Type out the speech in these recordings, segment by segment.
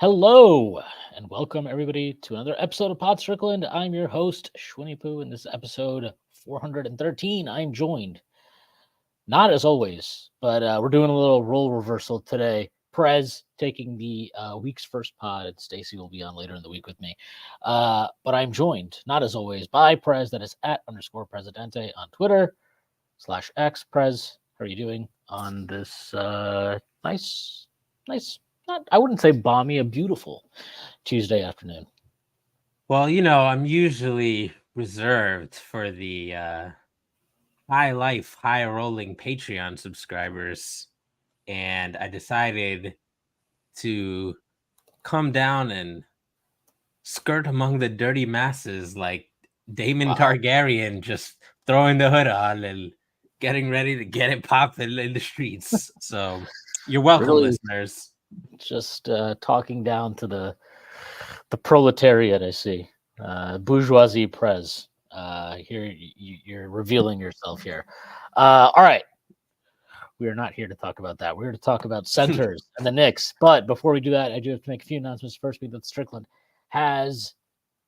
Hello and welcome everybody to another episode of Pod Strickland. I'm your host, Shwin and Prez. In this episode 413, I'm joined, not as always, but we're doing a little role reversal today. Prez taking the week's first pod, and Stacy will be on later in the week with me. But I'm joined, not as always, by Prez, that is @_Presidente on Twitter /X. Prez, how are you doing on this nice, not, I wouldn't say balmy, a beautiful Tuesday afternoon? Well, I'm usually reserved for the high life, high rolling Patreon subscribers. And I decided to come down and skirt among the dirty masses like Daemon Targaryen, just throwing the hood on and getting ready to get it popping in the streets. So you're welcome, Really, listeners. just talking down to the proletariat. I see bourgeoisie. Prez, here you're revealing yourself here. All right, we are not here to talk about that. We're here to talk about centers and the Knicks. But before we do that, I do have to make a few announcements. First, being that Strickland has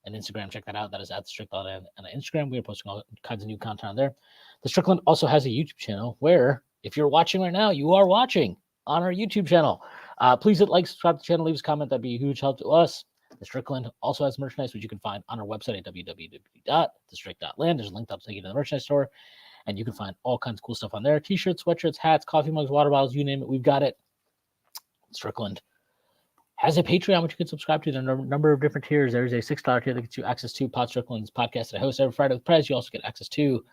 an Instagram. Check that out. That is @Strickland on Instagram. We are posting all kinds of new content on there. The Strickland also has a YouTube channel where, if you're watching right now, you are watching on our YouTube channel. Please hit like, subscribe to the channel, leave us a comment. That'd be a huge help to us. The Strickland also has merchandise, which you can find on our website at www.thestrick.land. There's a link up to take you to the merchandise store, and you can find all kinds of cool stuff on there. T-shirts, sweatshirts, hats, coffee mugs, water bottles, you name it, we've got it. Strickland has a Patreon, which you can subscribe to. There are a number of different tiers. There's a $6 tier that gets you access to Pod Strickland's podcast that I host every Friday with Prez. You also get access to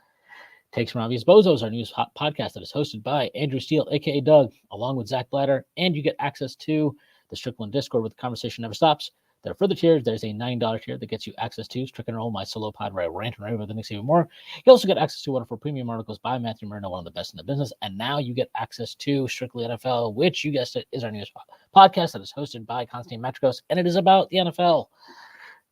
Takes from Obvious Bozos, our newest podcast that is hosted by Andrew Steele, a.k.a. Doug, along with Zach Blatter. And you get access to the Strickland Discord where the conversation never stops. There are further tiers. There's a $9 tier that gets you access to Strick and Roll, my solo pod where I rant and rave about the Knicks even more. You also get access to one of our premium articles by Matthew Murno, one of the best in the business. And now you get access to Strictly NFL, which, you guessed it, is our newest podcast that is hosted by Konstantin Matrikos, and it is about the NFL.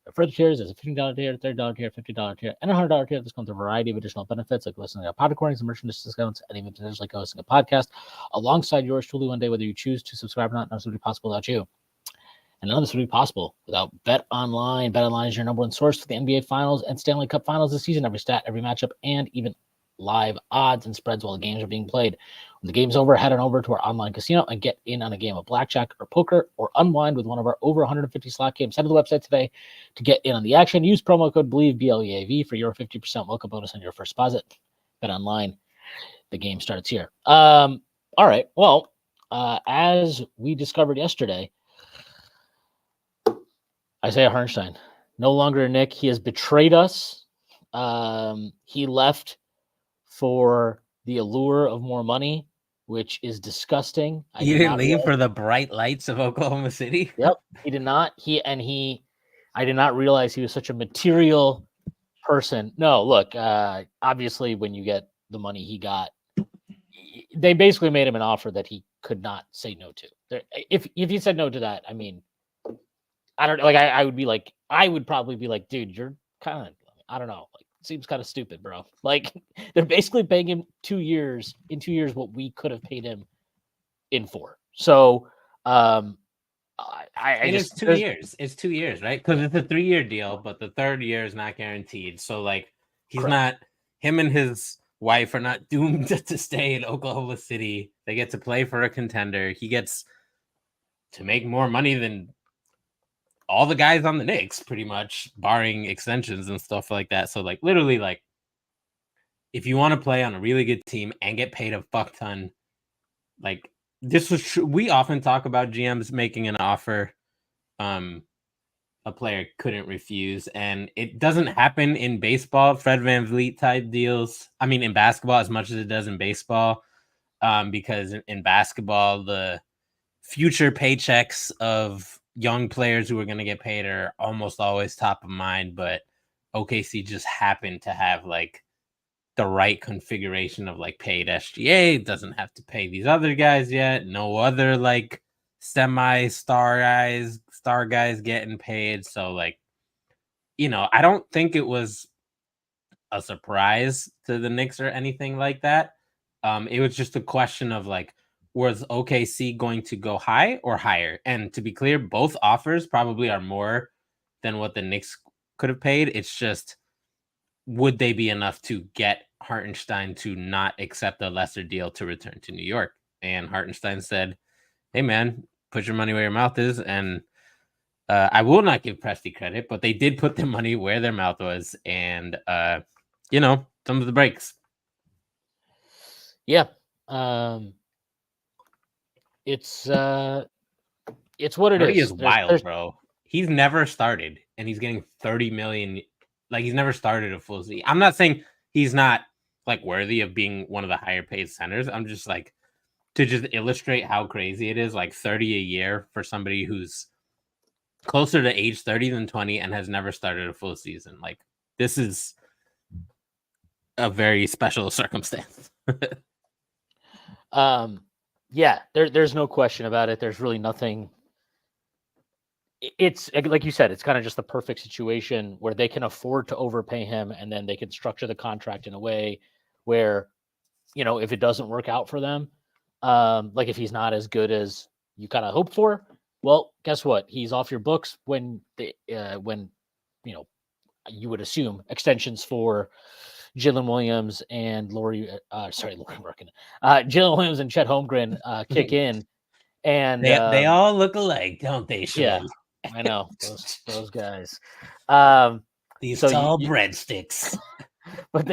The further tiers is a $15 tier, $30 tier, $50 tier, and a $100 tier. This comes with a variety of additional benefits like listening to pod recordings and merchandise discounts, and even potentially hosting a podcast alongside yours truly one day, whether you choose to subscribe or not. None of this would be possible without you. And none of this would be possible without Bet Online. Bet Online is your number one source for the NBA Finals and Stanley Cup Finals this season. Every stat, every matchup, and even live odds and spreads while the games are being played. When the game's over, head on over to our online casino and get in on a game of blackjack or poker, or unwind with one of our over 150 slot games. Head to the website today to get in on the action. Use promo code BLEAV, BLEAV, for your 50% welcome bonus on your first deposit. Bet Online. The game starts here. All right. Well, as we discovered yesterday, Isaiah Hartenstein, no longer a Knick. He has betrayed us. He left for the allure of more money, which is disgusting. He didn't leave for the bright lights of Oklahoma City? Yep, he did not. I did not realize he was such a material person. No, look, obviously when you get the money he got, they basically made him an offer that he could not say no to. If he said no to that, I mean, I don't like. I would probably be like, dude, you're kind of, I don't know, like, seems kind of stupid, bro. Like, they're basically paying him 2 years what we could have paid him in 4. So, it's 2 years. It's 2 years, right? Because it's a 3-year deal, but the third year is not guaranteed. So, like, he's not. Him and his wife are not doomed to stay in Oklahoma City. They get to play for a contender. He gets to make more money than all the guys on the Knicks, pretty much, barring extensions and stuff like that. So, like, literally, like, if you want to play on a really good team and get paid a fuck ton, like, this was true. We often talk about GMs making an offer a player couldn't refuse, and it doesn't happen in baseball, Fred VanVleet type deals. I mean, in basketball as much as it does in baseball, because in basketball, the future paychecks of young players who are going to get paid are almost always top of mind, but OKC just happened to have like the right configuration of like paid SGA, doesn't have to pay these other guys yet, no other like star guys getting paid. So like, I don't think it was a surprise to the Knicks or anything like that. It was just a question of like, was OKC going to go high or higher? And to be clear, both offers probably are more than what the Knicks could have paid. It's just, would they be enough to get Hartenstein to not accept a lesser deal to return to New York? And Hartenstein said, hey, man, put your money where your mouth is. And I will not give Presti credit, but they did put their money where their mouth was. And, some of the breaks. Yeah. It's what it 30 is. is wild, bro. He's never started, and he's getting 30 million. Like, he's never started a full season. I'm not saying he's not like worthy of being one of the higher paid centers. I'm just like, to just illustrate how crazy it is, like 30 a year for somebody who's closer to age 30 than 20 and has never started a full season. Like, this is a very special circumstance. Yeah, there's no question about it. There's really nothing. It's like you said, it's kind of just the perfect situation where they can afford to overpay him, and then they can structure the contract in a way where, if it doesn't work out for them, like if he's not as good as you kind of hope for, well, guess what? He's off your books when you would assume extensions for Jalen Williams and Laurie Markin, Jalen Williams and Chet Holmgren kick in, and they all look alike, don't they, Shwin? Yeah, I know those guys. These so tall breadsticks. But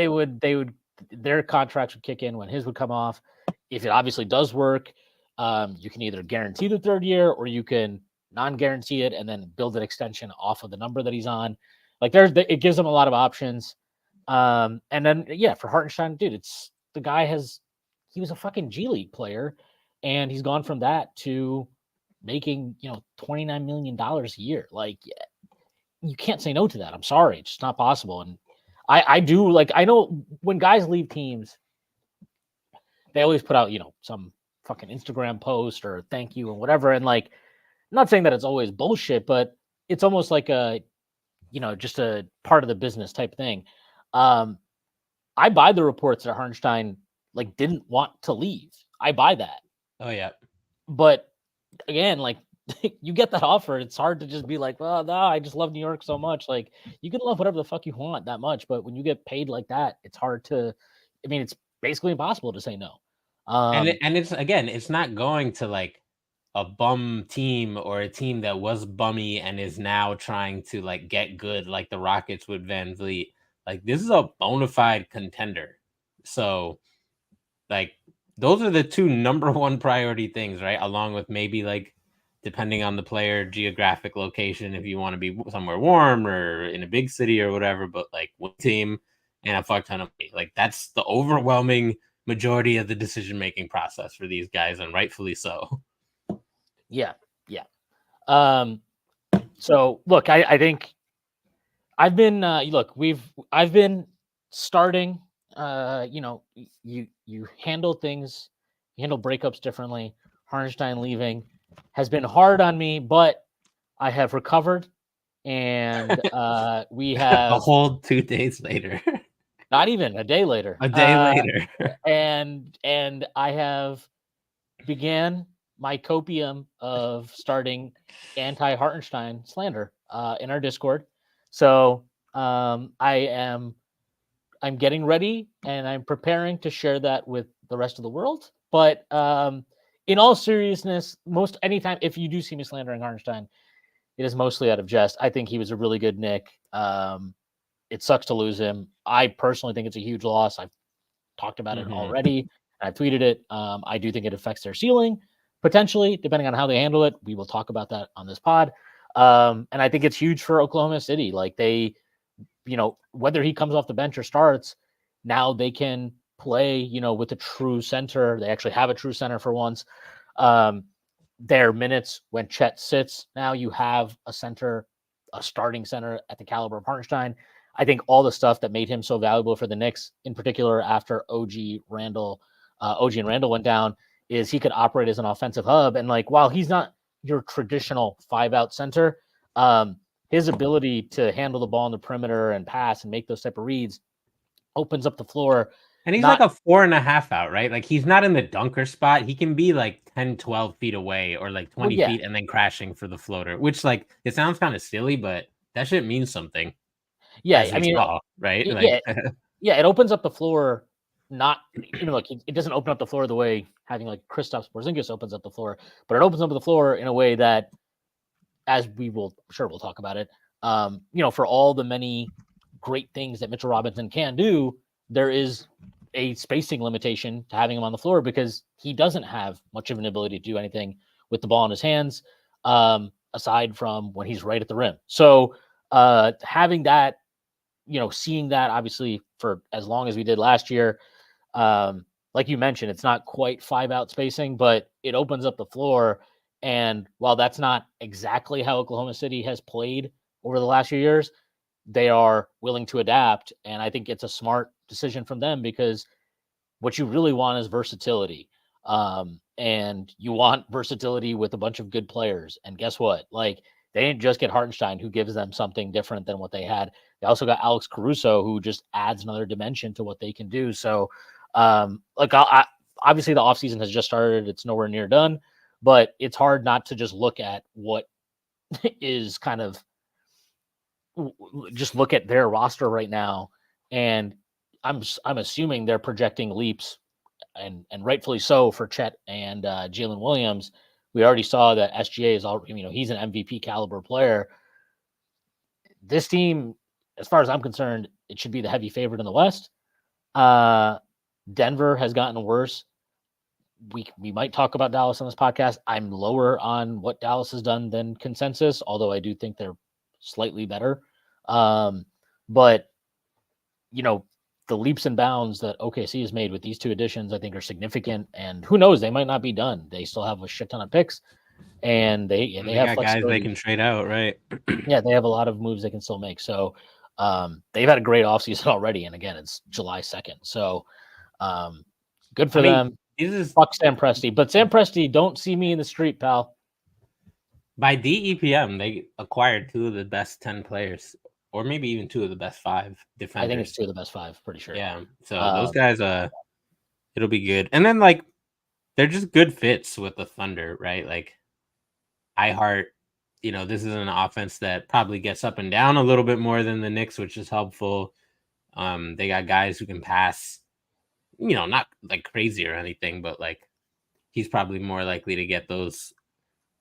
their contracts would kick in when his would come off. If it obviously does work, you can either guarantee the third year or you can non-guarantee it and then build an extension off of the number that he's on. Like it gives them a lot of options. And then for Hartenstein, dude, it's the guy he was a fucking G League player, and he's gone from that to making $29 million a year. Like, you can't say no to that. I'm sorry, it's just not possible. And I do, like, I know when guys leave teams, they always put out some fucking Instagram post or thank you and whatever. And like, I'm not saying that it's always bullshit, but it's almost like just a part of the business type thing. I buy the reports that Hartenstein like didn't want to leave. I buy that. Oh yeah. But again, like, you get that offer, it's hard to just be like, well, no, I just love New York so much. Like, you can love whatever the fuck you want that much, but when you get paid like that, it's hard to. I mean, it's basically impossible to say no. And it's not going to like a bum team or a team that was bummy and is now trying to like get good, like the Rockets with Van Vliet. Like, this is a bona fide contender. So, like, those are the two number one priority things, right? Along with maybe, like, depending on the player, geographic location, if you want to be somewhere warm or in a big city or whatever, but like one team and a fuck ton of money. Like, that's the overwhelming majority of the decision-making process for these guys, and rightfully so. Yeah. So look, I think I've been I've been starting. You handle things, you handle breakups differently. Hartenstein leaving has been hard on me, but I have recovered, and we have a whole 2 days later. Not even a day later. A day later. And I have began my copium of starting anti-Hartenstein slander in our Discord. So I'm getting ready and I'm preparing to share that with the rest of the world. But in all seriousness, anytime if you do see me slandering Hartenstein, it is mostly out of jest. I think he was a really good Knick. It sucks to lose him. I personally think it's a huge loss. I've talked about it already. I've tweeted it. I do think it affects their ceiling, potentially, depending on how they handle it. We will talk about that on this pod. And I think it's huge for Oklahoma City. Like, they, whether he comes off the bench or starts, now they can play, with a true center. They actually have a true center for once. Their minutes when Chet sits, now you have a starting center at the caliber of Hartenstein. I think all the stuff that made him so valuable for the Knicks, in particular after OG and Randle went down, is he could operate as an offensive hub. And like, while he's not your traditional 5-out center, his ability to handle the ball on the perimeter and pass and make those type of reads opens up the floor And he's not like a 4.5 out, right? Like he's not in the dunker spot. He can be like 10, 12 feet away or like 20 yeah, feet and then crashing for the floater, which like it sounds kind of silly, but that shit means something yeah. as I we mean, saw, right? yeah, Like yeah. It opens up the floor. Not like it doesn't open up the floor the way having like Kristaps Porzingis opens up the floor, but it opens up the floor in a way that, as we'll talk about it. For all the many great things that Mitchell Robinson can do, there is a spacing limitation to having him on the floor because he doesn't have much of an ability to do anything with the ball in his hands, aside from when he's right at the rim. So having that, seeing that obviously for as long as we did last year, like you mentioned, it's not quite 5-out spacing, but it opens up the floor. And while that's not exactly how Oklahoma City has played over the last few years, they are willing to adapt. And I think it's a smart decision from them because what you really want is versatility. And you want versatility with a bunch of good players. And guess what? Like, they didn't just get Hartenstein, who gives them something different than what they had. They also got Alex Caruso, who just adds another dimension to what they can do. So, obviously the offseason has just started. It's nowhere near done, but it's hard not to just look at what is kind of just look at their roster right now. And I'm assuming they're projecting leaps, and rightfully so, for Chet and Jalen Williams. We already saw that SGA is already, he's an MVP caliber player. This team, as far as I'm concerned, it should be the heavy favorite in the West. Denver has gotten worse. We might talk about Dallas on this podcast. I'm lower on what Dallas has done than consensus, although I do think they're slightly better. But the leaps and bounds that OKC has made with these two additions, I think, are significant. And who knows, they might not be done. They still have a shit ton of picks, and they have got guys they flexibility. can trade out, right? Yeah, they have a lot of moves they can still make. So they've had a great offseason already. And again, it's July 2nd. So good for them. Fuck Sam Presti. But Sam Presti, don't see me in the street, pal. By DEPM, they acquired 2 of the best 10 players, or maybe even 2 of the best 5 defenders. I think it's 2 of the best 5, pretty sure. Yeah. So those guys, it'll be good. And then like they're just good fits with the Thunder, right? Like iHeart, this is an offense that probably gets up and down a little bit more than the Knicks, which is helpful. They got guys who can pass, not like crazy or anything, but like he's probably more likely to get those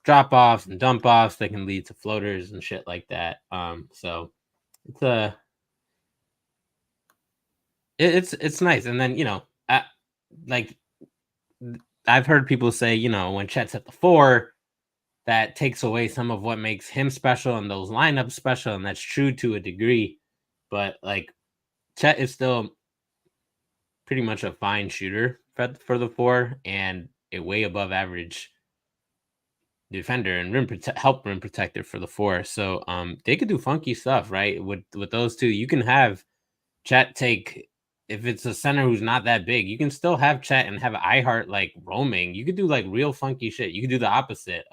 drop offs and dump offs that can lead to floaters and shit like that. So it's nice. And then, I've heard people say, when Chet's at the 4, that takes away some of what makes him special and those lineups special. And that's true to a degree, but like Chet is still pretty much a fine shooter for the 4 and a way above average defender and rim protector for the 4. So they could do funky stuff, right? With those two, you can have Chet take, if it's a center who's not that big, you can still have Chet and have iHeart like roaming. You could do like real funky shit. You could do the opposite.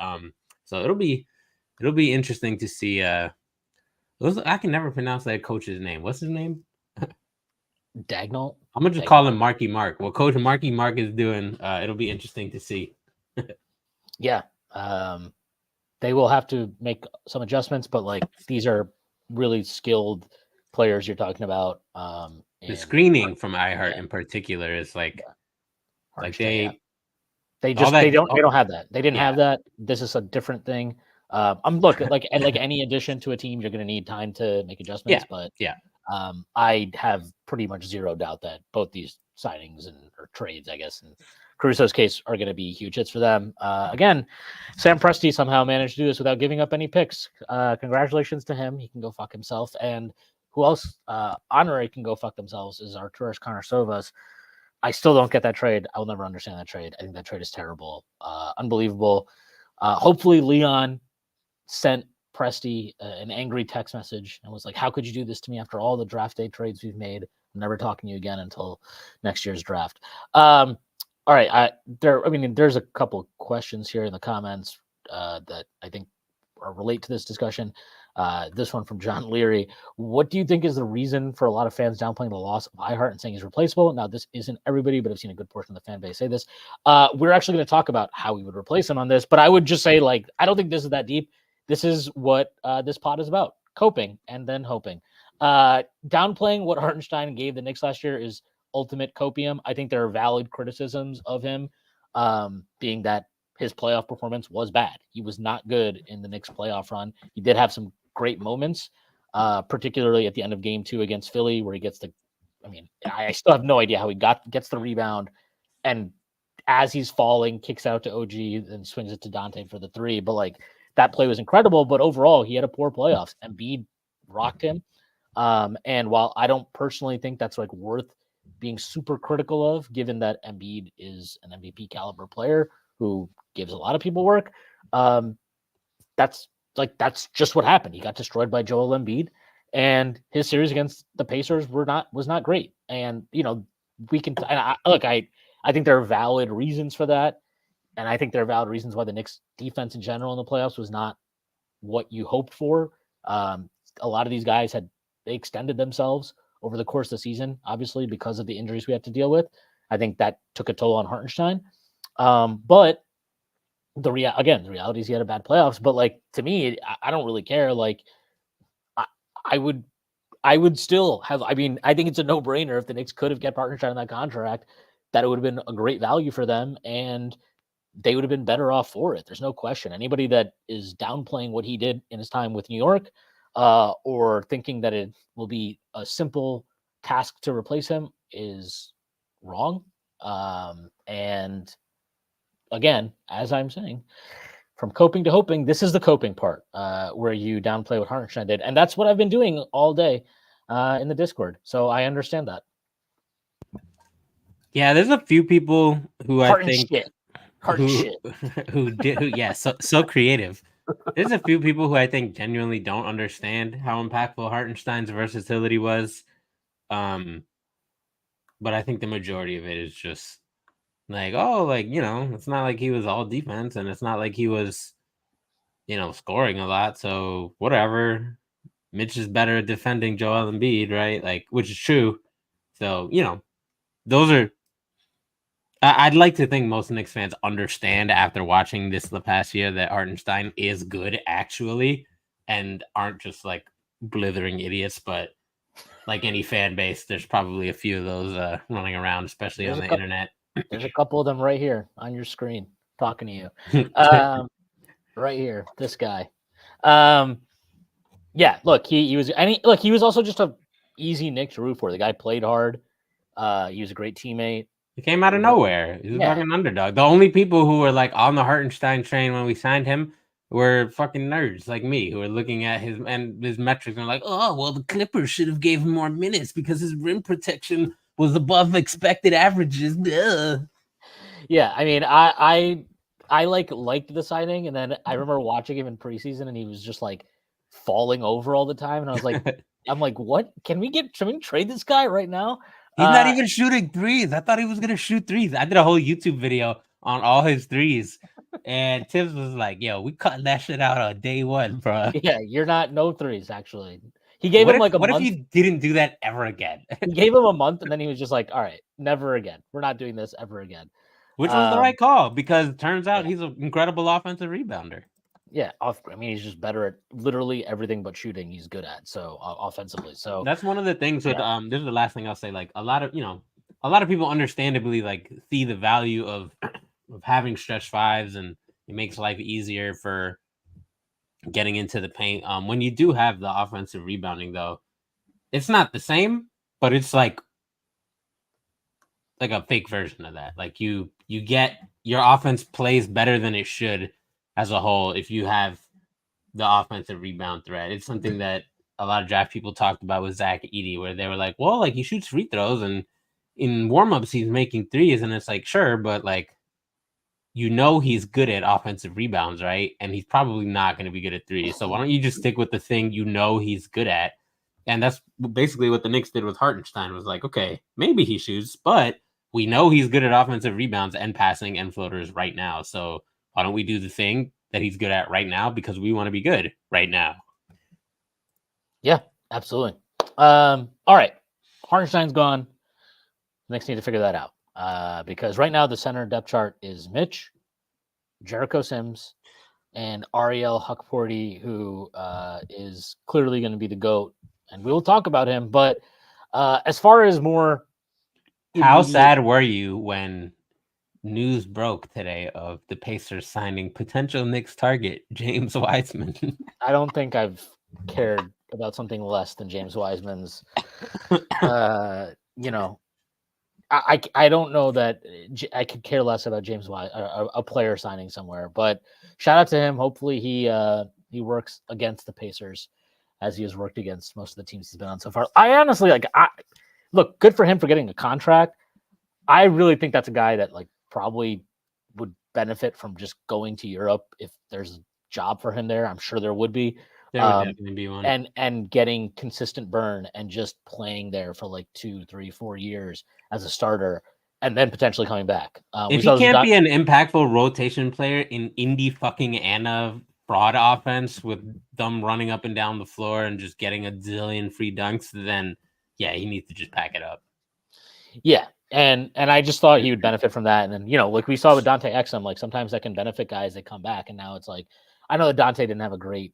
So it'll be interesting to see. I can never pronounce that coach's name. What's his name? Dagnall. I'm gonna just call him Marky Mark. What Coach Marky Mark is doing, it'll be interesting to see. Yeah. They will have to make some adjustments, but like these are really skilled players you're talking about. The screening from iHeart in particular is like they don't have that. They didn't have that. This is a different thing. Like any addition to a team, you're going to need time to make adjustments. But I have pretty much zero doubt that both these signings or trades, I guess, in Caruso's case, are going to be huge hits for them. Again, Sam Presti somehow managed to do this without giving up any picks. Congratulations to him. He can go fuck himself. And who else? Honorary can go fuck themselves is Arturas Karnisovas. I still don't get that trade. I will never understand that trade. I think that trade is terrible. Unbelievable. Hopefully Leon sent Presti an angry text message and was like, how could you do this to me after all the draft day trades we've made? I'm never talking to you again until next year's draft. All right. There's a couple questions here in the comments that I think relate to this discussion. This one from John Leary. What do you think is the reason for a lot of fans downplaying the loss of Ihart and saying he's replaceable? Now, this isn't everybody, but I've seen a good portion of the fan base say this. We're actually going to talk about how we would replace him on this, but I would just say, like, I don't think this is that deep. This is what this pod is about: coping and then hoping. Downplaying what Hartenstein gave the Knicks last year is ultimate copium. I think there are valid criticisms of him, being that his playoff performance was bad. He was not good in the Knicks playoff run. He did have some great moments, particularly at the end of game 2 against Philly, where he gets I still have no idea how he gets the rebound, and as he's falling, kicks out to OG and swings it to Dante for the 3. But like, that play was incredible, but overall he had a poor playoffs. Embiid rocked him. And while I don't personally think that's like worth being super critical of, given that Embiid is an MVP caliber player who gives a lot of people work, that's just what happened. He got destroyed by Joel Embiid, and his series against the Pacers was not great. And we can I think there are valid reasons for that, and I think there are valid reasons why the Knicks defense in general in the playoffs was not what you hoped for. A lot of these guys they extended themselves over the course of the season, obviously because of the injuries we had to deal with. I think that took a toll on Hartenstein. But the reality is he had a bad playoffs. But like, to me, I don't really care. Like, I would still have. I mean, I think it's a no-brainer if the Knicks could have kept Hartenstein on that contract, that it would have been a great value for them, and they would have been better off for it. There's no question. Anybody that is downplaying what he did in his time with New York, or thinking that it will be a simple task to replace him, is wrong. And again, as I'm saying, from coping to hoping, this is the coping part, where you downplay what Hartenstein did. And that's what I've been doing all day in the Discord. So I understand that. Yeah, there's a few people who I think so creative. There's a few people who I think genuinely don't understand how impactful Hartenstein's versatility was. But I think the majority of it is just like, it's not like he was all defense, and it's not like he was, scoring a lot. So whatever. Mitch is better at defending Joel Embiid, right? Like, which is true. So, those are. I'd like to think most Knicks fans understand after watching this the past year that Hartenstein is good actually, and aren't just like blithering idiots. But like any fan base, there's probably a few of those running around, especially on the internet. There's a couple of them right here on your screen talking to you. Right here, this guy. Yeah, look, he was also just a easy Knick to root for. The guy played hard. He was a great teammate. He came out of nowhere. He was fucking underdog. The only people who were like on the Hartenstein train when we signed him were fucking nerds like me, who were looking at his metrics and like, oh, well, the Clippers should have gave him more minutes because his rim protection was above expected averages. Duh. Yeah, I mean, I liked the signing, and then I remember watching him in preseason, and he was just like falling over all the time, and I was like, I'm like, what? Can we trade this guy right now? He's not even shooting threes. I thought he was gonna shoot threes. I did a whole YouTube video on all his threes, and Tibbs was like, "Yo, we cut that shit out on day one, bro." Yeah, you're not no threes actually. He gave him like a month. What if you didn't do that ever again? He gave him a month, and then he was just like, "All right, never again. We're not doing this ever again." Which was the right call, because it turns out he's an incredible offensive rebounder. Yeah, I mean, he's just better at literally everything but shooting. He's good at offensively. So that's one of the things with this is the last thing I'll say. Like a lot of people understandably like see the value of having stretch fives, and it makes life easier for getting into the paint. When you do have the offensive rebounding, though, it's not the same, but it's like a fake version of that. Like you get your offense plays better than it should as a whole if you have the offensive rebound threat. It's something that a lot of draft people talked about with Zach Edey, where they were like, well, like he shoots free throws, and in warmups he's making threes, and it's like, sure, but like, he's good at offensive rebounds, right? And he's probably not going to be good at threes. So why don't you just stick with the thing he's good at? And that's basically what the Knicks did with Hartenstein. Was like, okay, maybe he shoots, but we know he's good at offensive rebounds and passing and floaters right now. So why don't we do the thing that he's good at right now because we want to be good right now. Yeah, absolutely. All right. Hartenstein's gone. Knicks need to figure that out. Because right now the center depth chart is Mitch, Jericho Sims, and Ariel Hukporti, who is clearly going to be the GOAT. And we will talk about him. But as far as more How immediate, sad were you when news broke today of the Pacers signing potential Knicks target James Wiseman? I don't think I've cared about something less than James Wiseman's. You know, I don't know that I could care less about James a player signing somewhere. But shout out to him. Hopefully he works against the Pacers as he has worked against most of the teams he's been on so far. I honestly look, good for him for getting a contract. I really think that's a guy that like probably would benefit from just going to Europe if there's a job for him there. I'm sure there would be. There would definitely be one. And getting consistent burn and just playing there for like 2, 3, 4 years as a starter, and then potentially coming back. If he can't be an impactful rotation player in indie fucking Anna fraud offense with them running up and down the floor and just getting a zillion free dunks, then yeah, he needs to just pack it up. Yeah. And I just thought he would benefit from that. And then, like we saw with Dante Exum, like sometimes that can benefit guys that come back. And now it's like, I know that Dante didn't have a great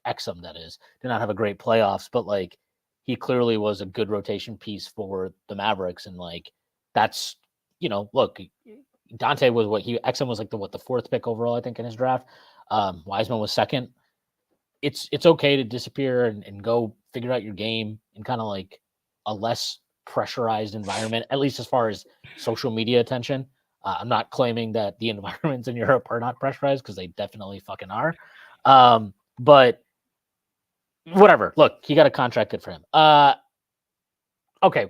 Exum, that is, did not have a great playoffs, but like he clearly was a good rotation piece for the Mavericks. And like, that's, look, Dante was Exum was like the fourth pick overall, I think, in his draft. Wiseman was second. It's okay to disappear and go figure out your game in kind of like a less pressurized environment, at least as far as social media attention. I'm not claiming that the environments in Europe are not pressurized, because they definitely fucking are. But whatever. Look, he got a contract, good for him. Okay,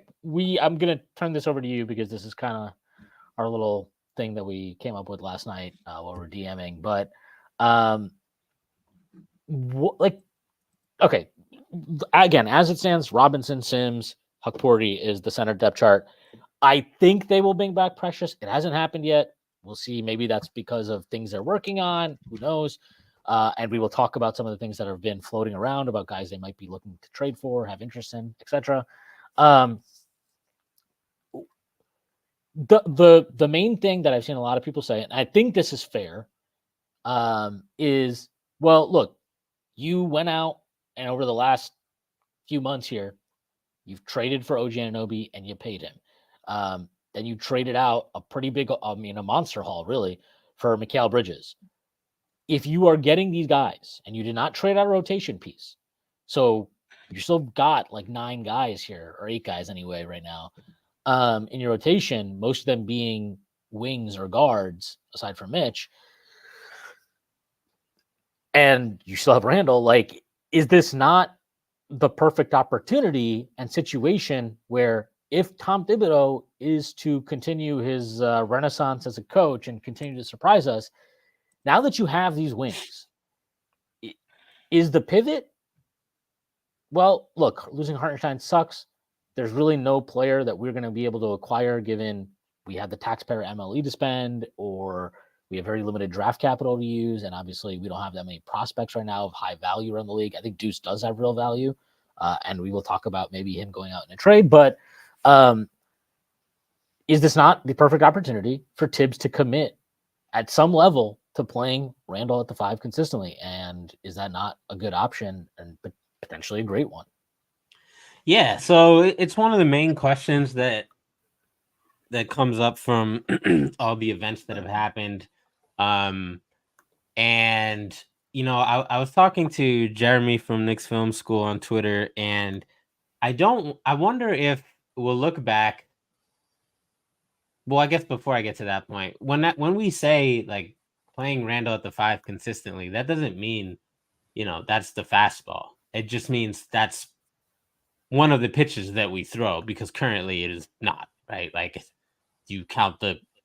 I'm gonna turn this over to you because this is kind of our little thing that we came up with last night while we're DMing. But okay, again, as it stands, Robinson, Sims, Hukporti is the center depth chart. I think they will bring back Precious. It hasn't happened yet. We'll see. Maybe that's because of things they're working on. Who knows? And we will talk about some of the things that have been floating around about guys they might be looking to trade for, have interest in, etc. The main thing that I've seen a lot of people say, and I think this is fair, is, well, look, you went out and over the last few months here, you've traded for OG Anunoby and you paid him. Then you traded out a pretty big, a monster haul, really, for Mikal Bridges. If you are getting these guys and you did not trade out a rotation piece, so you still got like 9 guys here, or 8 guys anyway right now, in your rotation, most of them being wings or guards, aside from Mitch, and you still have Randle, like, is this not the perfect opportunity and situation where if Tom Thibodeau is to continue his renaissance as a coach and continue to surprise us, now that you have these wings, is the pivot, well, look, losing Hartenstein sucks. There's really no player that we're going to be able to acquire given we have the taxpayer MLE to spend, or we have very limited draft capital to use, and obviously we don't have that many prospects right now of high value around the league. I think Deuce does have real value, and we will talk about maybe him going out in a trade, but is this not the perfect opportunity for Tibbs to commit at some level to playing Randle at the 5 consistently? And is that not a good option and potentially a great one? Yeah, so it's one of the main questions that comes up from all the events that have happened. And I was talking to Jeremy from Knicks Film School on Twitter, and I wonder if we'll look back. Well, I guess before I get to that point, when we say like playing Randle at the 5 consistently, that doesn't mean, that's the fastball. It just means that's one of the pitches that we throw, because currently it is not, right? Like,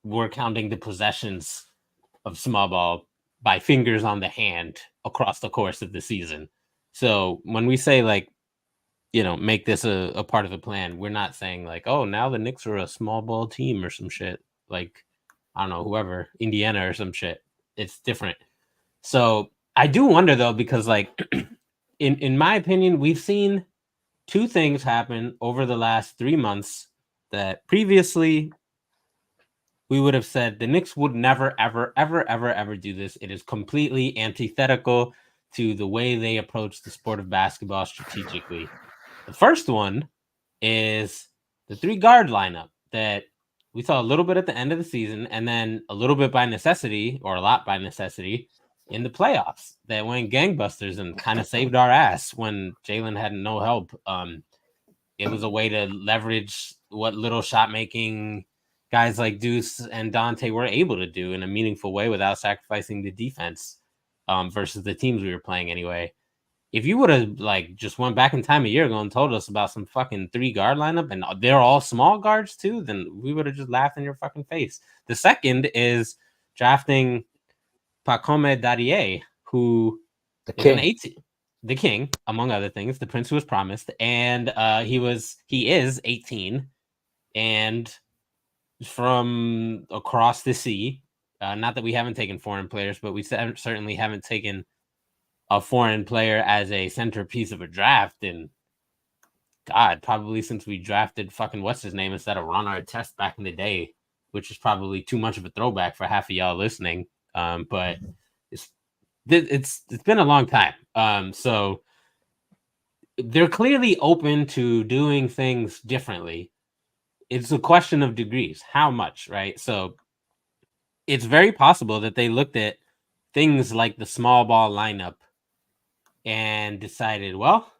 we're counting the possessions of small ball by fingers on the hand across the course of the season. So when we say like, make this a part of the plan, we're not saying like, oh, now the Knicks are a small ball team or some shit. Like, I don't know, whoever, Indiana or some shit. It's different. So I do wonder though, because like in my opinion, we've seen two things happen over the last 3 months that previously we would have said the Knicks would never, ever, ever, ever, ever do this. It is completely antithetical to the way they approach the sport of basketball strategically. The first one is the 3-guard lineup that we saw a little bit at the end of the season, and then a little bit by necessity, or a lot by necessity, in the playoffs that went gangbusters and kind of saved our ass when Jalen had no help. It was a way to leverage what little shot making guys like Deuce and Dante were able to do in a meaningful way without sacrificing the defense versus the teams we were playing anyway. If you would have like just went back in time a year ago and told us about some fucking 3-guard lineup and they're all small guards too, then we would have just laughed in your fucking face. The second is drafting Pacome Dadier, who is an 18, the king, among other things, the prince who was promised, and he is 18, and from across the sea. Not that we haven't taken foreign players, but we certainly haven't taken a foreign player as a centerpiece of a draft in God, probably since we drafted fucking what's his name instead of Ron Artest back in the day, which is probably too much of a throwback for half of y'all listening. But it's been a long time. So they're clearly open to doing things differently. It's a question of degrees, how much, right? So it's very possible that they looked at things like the small ball lineup and decided, well,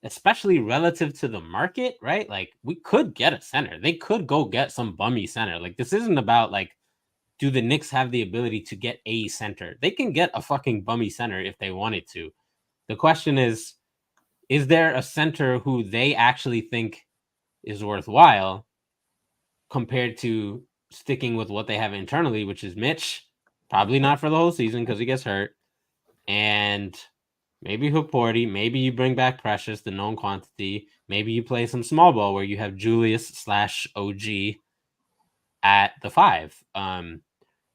especially relative to the market, right? Like we could get a center. They could go get some bummy center. Like this isn't about like, do the Knicks have the ability to get a center? They can get a fucking bummy center if they wanted to. The question is there a center who they actually think is worthwhile compared to sticking with what they have internally, which is Mitch, probably not for the whole season because he gets hurt, and maybe Hukporti, maybe you bring back Precious, the known quantity, maybe you play some small ball where you have Julius/OG at the 5.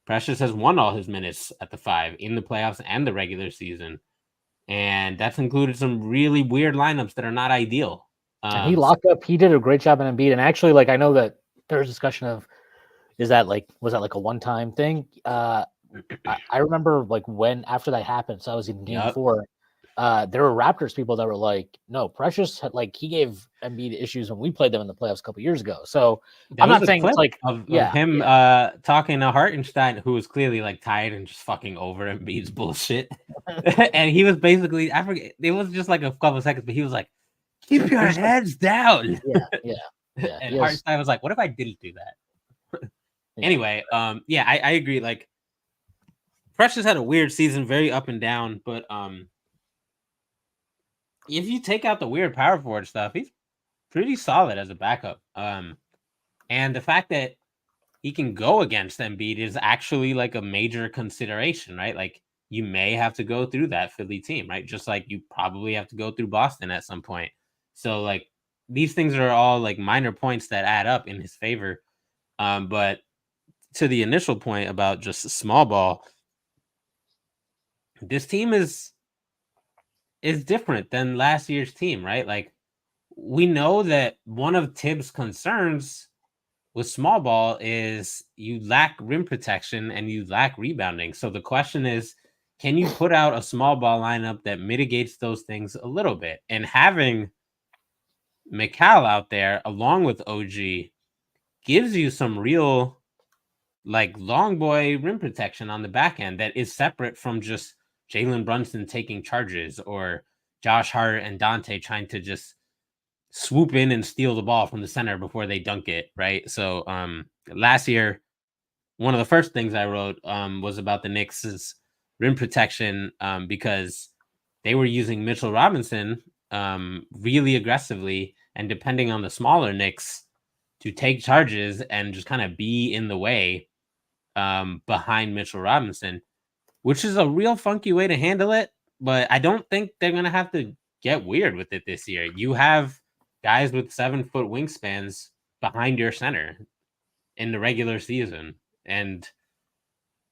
Precious has won all his minutes at the 5 in the playoffs and the regular season. And that's included some really weird lineups that are not ideal. And he locked up. He did a great job in Embiid. And actually, like I know that there's discussion of was that like a one-time thing? I remember like when after that happened. So I was in Game 4. There were Raptors people that were like, "No, Precious like he gave Embiid issues when we played them in the playoffs a couple years ago." So I'm not saying it's like of him talking to Hartenstein, who was clearly like tired and just fucking over Embiid's bullshit, and he was basically, I forget, it was just like a couple of seconds, but he was like, "Keep your heads down." Yeah. And Hartenstein was like, "What if I didn't do that?" Anyway, I agree. Like Precious had a weird season, very up and down, but if you take out the weird power forward stuff, he's pretty solid as a backup. And the fact that he can go against Embiid is actually like a major consideration, right? Like you may have to go through that Philly team, right? Just like you probably have to go through Boston at some point. So like these things are all like minor points that add up in his favor. But to the initial point about just small ball, this team is different than last year's team, right? Like we know that one of Tibbs' concerns with small ball is you lack rim protection and you lack rebounding. So the question is, can you put out a small ball lineup that mitigates those things a little bit? And having McCall out there along with OG gives you some real like long boy rim protection on the back end that is separate from just Jalen Brunson taking charges or Josh Hart and Dante trying to just swoop in and steal the ball from the center before they dunk it, right? So last year, one of the first things I wrote was about the Knicks' rim protection because they were using Mitchell Robinson really aggressively, and depending on the smaller Knicks, to take charges and just kind of be in the way behind Mitchell Robinson, which is a real funky way to handle it. But I don't think they're going to have to get weird with it this year. You have guys with 7-foot wingspans behind your center in the regular season. And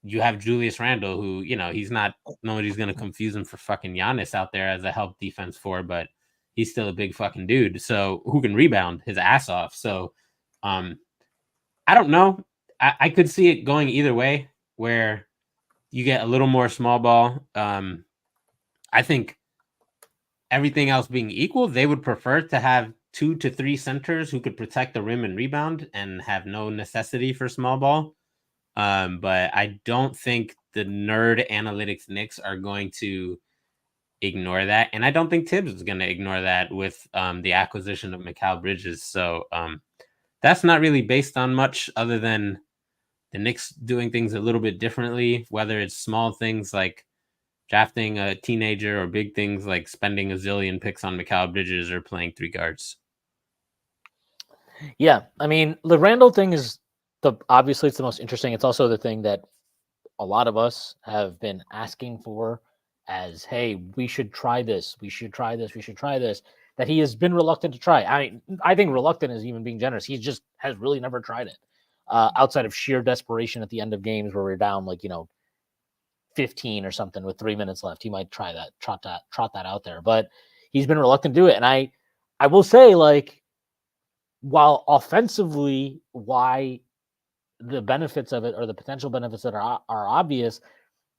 you have Julius Randle, who, he's not, nobody's going to confuse him for fucking Giannis out there as a help defense for, but he's still a big fucking dude. So who can rebound his ass off. So I don't know. I could see it going either way, where you get a little more small ball. I think everything else being equal, they would prefer to have 2 to 3 centers who could protect the rim and rebound and have no necessity for small ball. But I don't think the nerd analytics Knicks are going to ignore that. And I don't think Tibbs is going to ignore that with the acquisition of Mikal Bridges. So that's not really based on much other than the Knicks doing things a little bit differently, whether it's small things like drafting a teenager or big things like spending a zillion picks on Mikal Bridges or playing 3 guards. Yeah, I mean, the Randall thing is obviously it's the most interesting. It's also the thing that a lot of us have been asking for as, hey, we should try this. We should try this. We should try this. That he has been reluctant to try. I think reluctant is even being generous. He just has really never tried it outside of sheer desperation at the end of games where we're down 15 or something with 3 minutes left. He might try that, trot that out there, but he's been reluctant to do it. And I will say, while offensively, why the benefits of it or the potential benefits that are obvious,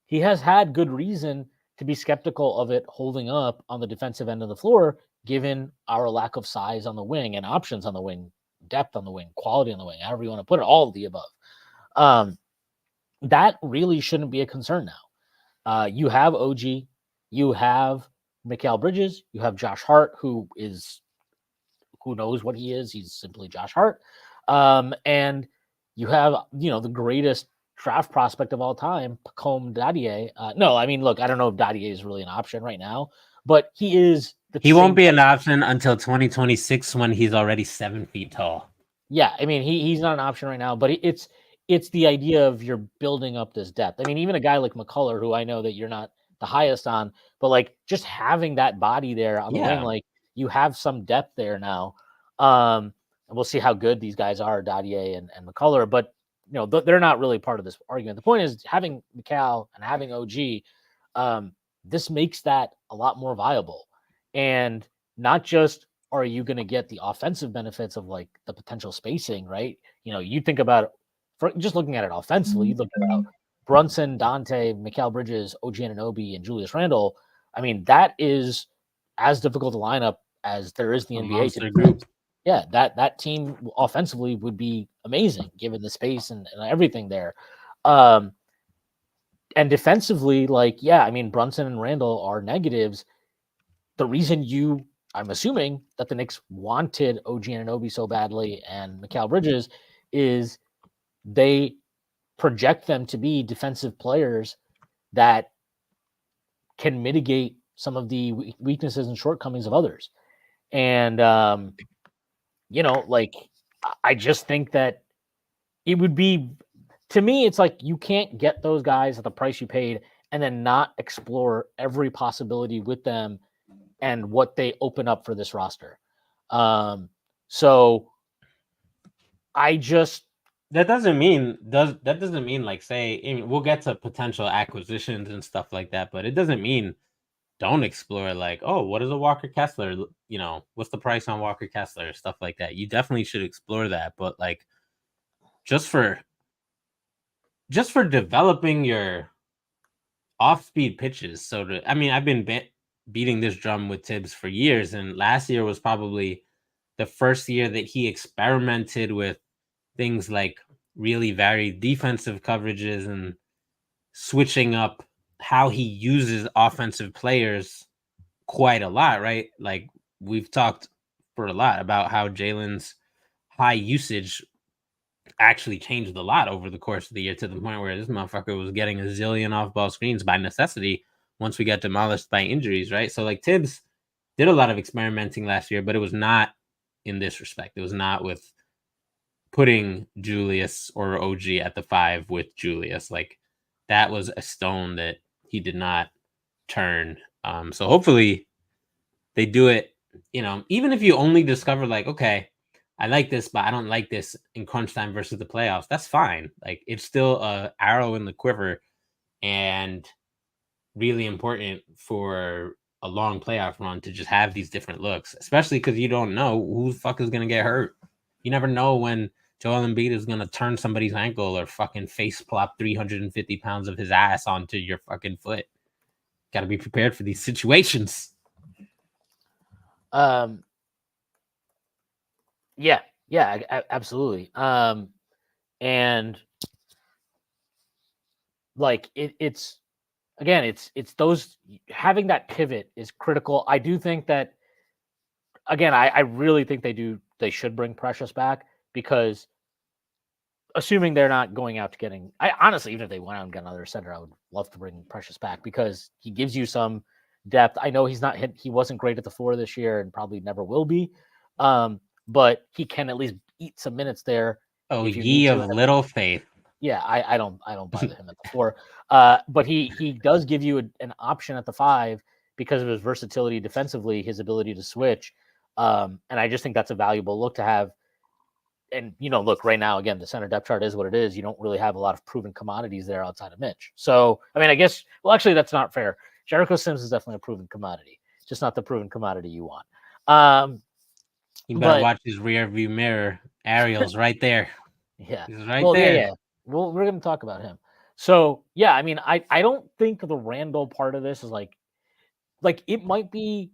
he has had good reason to be skeptical of it holding up on the defensive end of the floor, given our lack of size on the wing and options on the wing, depth on the wing, quality on the wing, however you want to put it, all of the above. That really shouldn't be a concern now. You have OG, you have Mikal Bridges, you have Josh Hart, who knows what he is. He's simply Josh Hart. And you have, the greatest draft prospect of all time, Pacome Dadier. No, I mean, look, I don't know if Dadier is really an option right now, but he is. He won't be an option until 2026 when he's already 7 feet tall. Yeah, I mean, he's not an option right now, but it's the idea of you're building up this depth. I mean, even a guy like McCullough, who I know that you're not the highest on, but just having that body there on the wing, you have some depth there now. And we'll see how good these guys are, Dadier and McCullough, but they're not really part of this argument. The point is having Mikal and having OG, this makes that a lot more viable. And not just are you going to get the offensive benefits of the potential spacing, right? You think about just looking at it offensively, you look at Brunson, Dante, Mikal Bridges, OG Anunoby, and Julius Randle. I mean, that is as difficult a lineup as there is in the NBA. Monster group. Yeah, that team offensively would be amazing given the space and everything there. And defensively, I mean, Brunson and Randle are negatives. The reason I'm assuming that the Knicks wanted OG Anunoby so badly and Mikal Bridges is they project them to be defensive players that can mitigate some of the weaknesses and shortcomings of others. And, I just think that it would be, to me, it's you can't get those guys at the price you paid and then not explore every possibility with them and what they open up for this roster. So I just, that doesn't mean say, we'll get to potential acquisitions and stuff like that, but it doesn't mean don't explore what is a Walker Kessler, what's the price on Walker Kessler, stuff like that. You definitely should explore that, but just for developing your off-speed pitches. I've been beating this drum with Tibbs for years, and last year was probably the first year that he experimented with things like really varied defensive coverages and switching up how he uses offensive players quite a lot, right? We've talked for a lot about how Jalen's high usage actually changed a lot over the course of the year, to the point where this motherfucker was getting a zillion off-ball screens by necessity once we got demolished by injuries, right? So Tibbs did a lot of experimenting last year, but it was not in this respect. It was not with putting Julius or OG at the 5 with Julius. That was a stone that he did not turn. So hopefully they do it, even if you only discover okay, I like this, but I don't like this in crunch time versus the playoffs. That's fine. Like, it's still a arrow in the quiver and really important for a long playoff run to just have these different looks, especially because you don't know who the fuck is going to get hurt. You never know when Joel Embiid is going to turn somebody's ankle or fucking face plop 350 pounds of his ass onto your fucking foot. Got to be prepared for these situations. Yeah, absolutely. And like it's again, it's those, having that pivot is critical. I do think that, again, I really think they should bring Precious back, because assuming they're not going out to getting, I honestly, even if they went out and got another center, I would love to bring Precious back, because he gives you some depth. I know he wasn't great at the floor this year and probably never will be. But he can at least eat some minutes there. Oh, ye of little faith. Yeah, I don't bother him at the floor. But he does give you an option at the 5 because of his versatility defensively, his ability to switch. And I just think that's a valuable look to have. And, look, right now, again, the center depth chart is what it is. You don't really have a lot of proven commodities there outside of Mitch. So, I mean, I guess, well, actually, that's not fair. Jericho Sims is definitely a proven commodity, just not the proven commodity you want. You better watch his rear view mirror. Ariel's right there. Yeah. He's right there. Yeah. Well, we're going to talk about him. So, yeah, I mean, I don't think the Randle part of this is like it might be,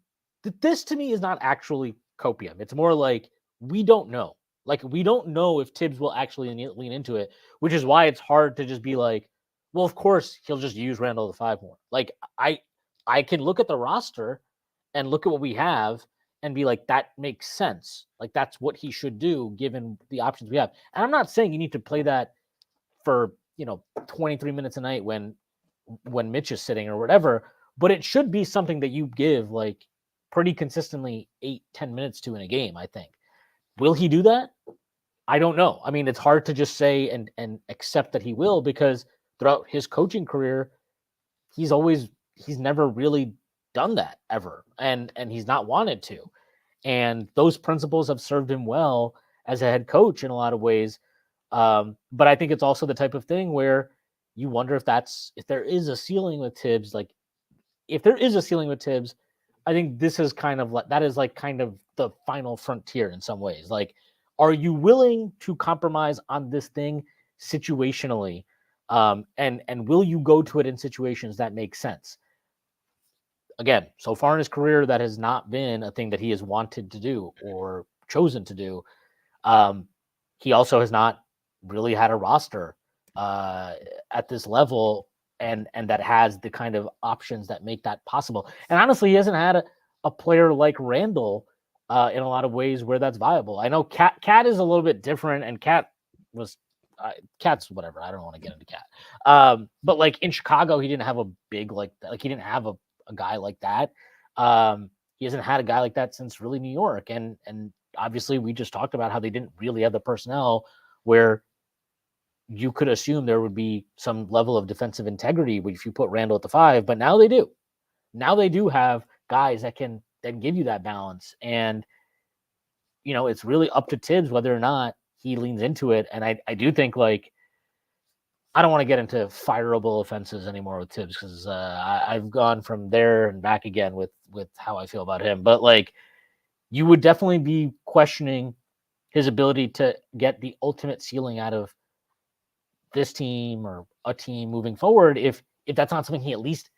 this to me is not actually copium. It's more like, we don't know. Like, we don't know if Tibbs will actually lean into it, which is why it's hard to just be like, well, of course he'll just use Randle the 5 more. Like, I can look at the roster and look at what we have and be like, that makes sense. Like, that's what he should do given the options we have. And I'm not saying you need to play that for, 23 minutes a night when Mitch is sitting or whatever, but it should be something that you give like pretty consistently 8-10 minutes to in a game, I think. Will he do that? I don't know. I mean, it's hard to just say and accept that he will, because throughout his coaching career, he's never really done that ever. And he's not wanted to. And those principles have served him well as a head coach in a lot of ways. But I think it's also the type of thing where you wonder if there is a ceiling with Tibbs. Like, if there is a ceiling with Tibbs, I think this is kind of the final frontier in some ways. Like, are you willing to compromise on this thing situationally? And will you go to it in situations that make sense? Again, so far in his career, that has not been a thing that he has wanted to do or chosen to do. He also has not really had a roster at this level and that has the kind of options that make that possible. And honestly, he hasn't had a player like Randle in a lot of ways where that's viable. I know Cat is a little bit different, and Cat's whatever. I don't want to get into Cat. But like in Chicago, he didn't have a big he didn't have a guy like that. He hasn't had a guy like that since really New York, and obviously we just talked about how they didn't really have the personnel where you could assume there would be some level of defensive integrity if you put Randle at the 5, but now they do. Now they do have guys that can give you that balance. And, it's really up to Tibbs whether or not he leans into it. And I do think, like, I don't want to get into fireable offenses anymore with Tibbs, because I've gone from there and back again with how I feel about him. But, like, you would definitely be questioning his ability to get the ultimate ceiling out of this team or a team moving forward if that's not something he at least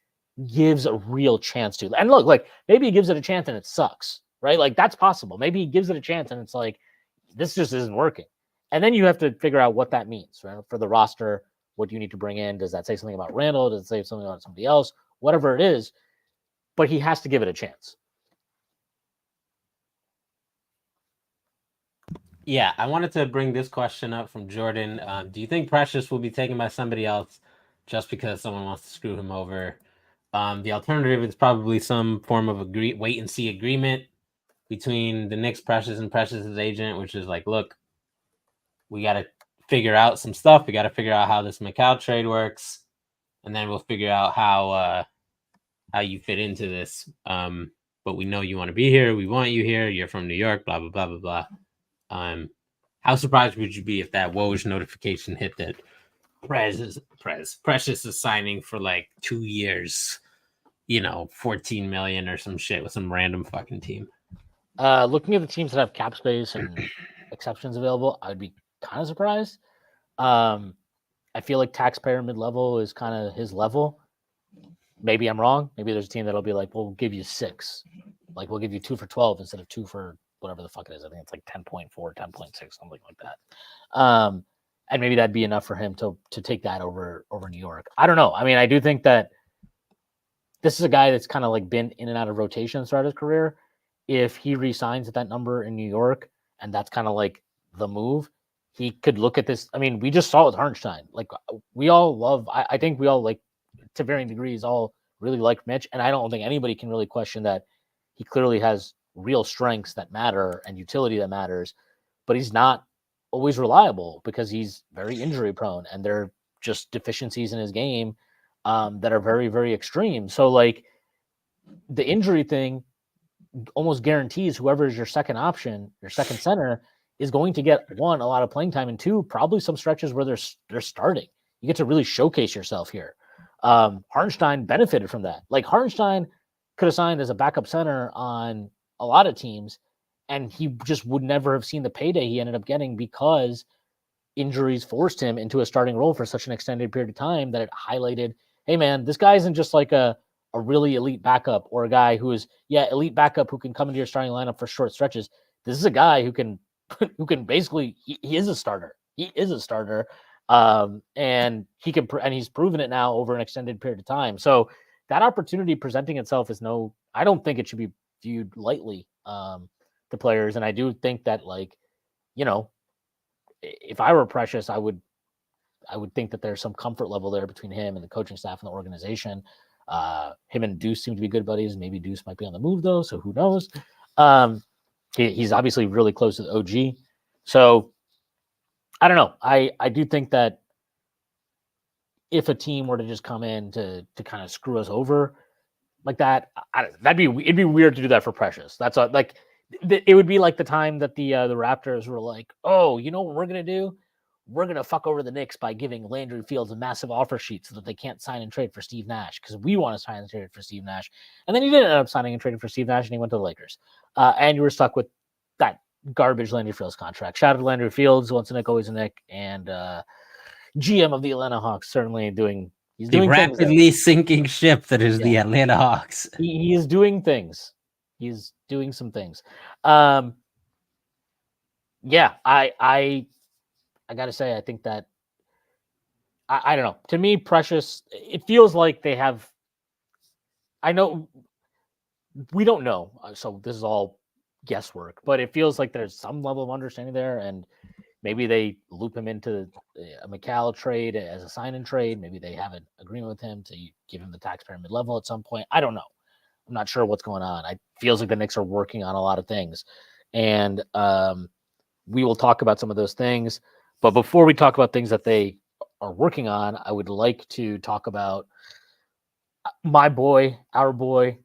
gives a real chance to. And look, like, maybe he gives it a chance and it sucks, right? Like, that's possible. Maybe he gives it a chance and it's like, this just isn't working. And then you have to figure out what that means, right? For the roster, what do you need to bring in? Does that say something about Randle? Does it say something about somebody else? Whatever it is, but he has to give it a chance. Yeah, I wanted to bring this question up from Jordan. Do you think Precious will be taken by somebody else just because someone wants to screw him over? The alternative is probably some form of wait and see agreement between the Knicks, Precious, and Precious's agent, which is like, look, we got to figure out some stuff. We got to figure out how this Macau trade works, and then we'll figure out how you fit into this. But we know you want to be here. We want you here. You're from New York. Blah blah blah blah blah. How surprised would you be if that Woj notification hit that Precious is signing for like 2 years, 14 million or some shit with some random fucking team? Looking at the teams that have cap space and exceptions available, I'd be kind of surprised. I feel like taxpayer mid-level is kind of his level. Maybe I'm wrong. Maybe there's a team that'll be like, we'll give you 6. Like, we'll give you 2 for 12 instead of 2 for whatever the fuck it is. I think it's like 10.4, 10.6, something like that. And maybe that'd be enough for him to take that over New York. I don't know. I mean, I do think that this is a guy that's kind of like been in and out of rotation throughout his career. If he resigns at that number in New York, and that's kind of like the move, he could look at this. I mean, we just saw it with Hartenstein. Like, we all love, I think we all, like, to varying degrees, all really like Mitch. And I don't think anybody can really question that he clearly has real strengths that matter and utility that matters, but he's not always reliable because he's very injury prone, and there are just deficiencies in his game that are very, very extreme. So, like, the injury thing almost guarantees whoever is your second option, your second center, is going to get, 1, a lot of playing time, and 2, probably some stretches where they're starting. You get to really showcase yourself here. Hartenstein benefited from that. Like, Hartenstein could have signed as a backup center on a lot of teams, and he just would never have seen the payday he ended up getting because injuries forced him into a starting role for such an extended period of time that it highlighted, hey man, this guy isn't just like a really elite backup or a guy who is, elite backup who can come into your starting lineup for short stretches. This is a guy who can basically, he is a starter. He is a starter. And he can, and he's proven it now over an extended period of time. So that opportunity presenting itself is I don't think it should be viewed lightly to players. And I do think that, like, if I were Precious, I would think that there's some comfort level there between him and the coaching staff and the organization. Him and Deuce seem to be good buddies. Maybe Deuce might be on the move though, so who knows? He's obviously really close to the OG. So I don't know. I do think that if a team were to just come in to kind of screw us over like that, it'd be weird to do that for Precious. That's like, it would be like the time that the Raptors were like, oh, you know what we're gonna do? We're gonna fuck over the Knicks by giving Landry Fields a massive offer sheet so that they can't sign and trade for Steve Nash because we want to sign and trade for Steve Nash. And then he didn't end up signing and trading for Steve Nash, and he went to the Lakers. And you were stuck with that garbage Landry Fields contract. Shout out to Landry Fields, once a Knick, always a Knick, and GM of the Atlanta Hawks, certainly doing. He's doing rapidly sinking ship that is the Atlanta Hawks. He is doing things. He's doing some things. I gotta say, I think that I don't know. To me, Precious, it feels like they have. I know we don't know, so this is all guesswork, but it feels like there's some level of understanding there, and maybe they loop him into a McCall trade as a sign-in trade. Maybe they have an agreement with him to give him the taxpayer mid-level at some point. I don't know. I'm not sure what's going on. It feels like the Knicks are working on a lot of things, and we will talk about some of those things. But before we talk about things that they are working on, I would like to talk about my boy, our boy,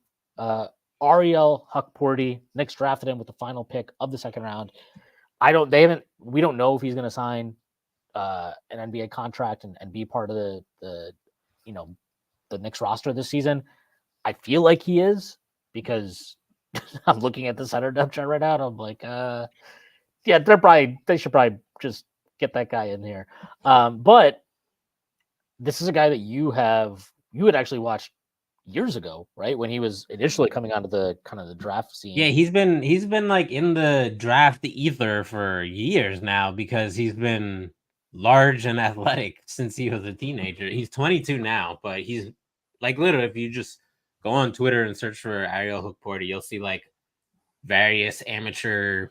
Ariel Hukporti. Knicks drafted him with the final pick of the second round. We don't know if he's going to sign an NBA contract and be part of the Knicks roster this season. I feel like he is, because I'm looking at the center depth chart right now, and I'm like, they should probably just get that guy in here. But this is a guy that you had actually watched years ago, right? When he was initially coming onto the kind of the draft scene. Yeah, he's been like in the draft ether for years now, because he's been large and athletic since he was a teenager. He's 22 now, but he's like, literally, if you just go on Twitter and search for Ariel Hukporti, you'll see like various amateur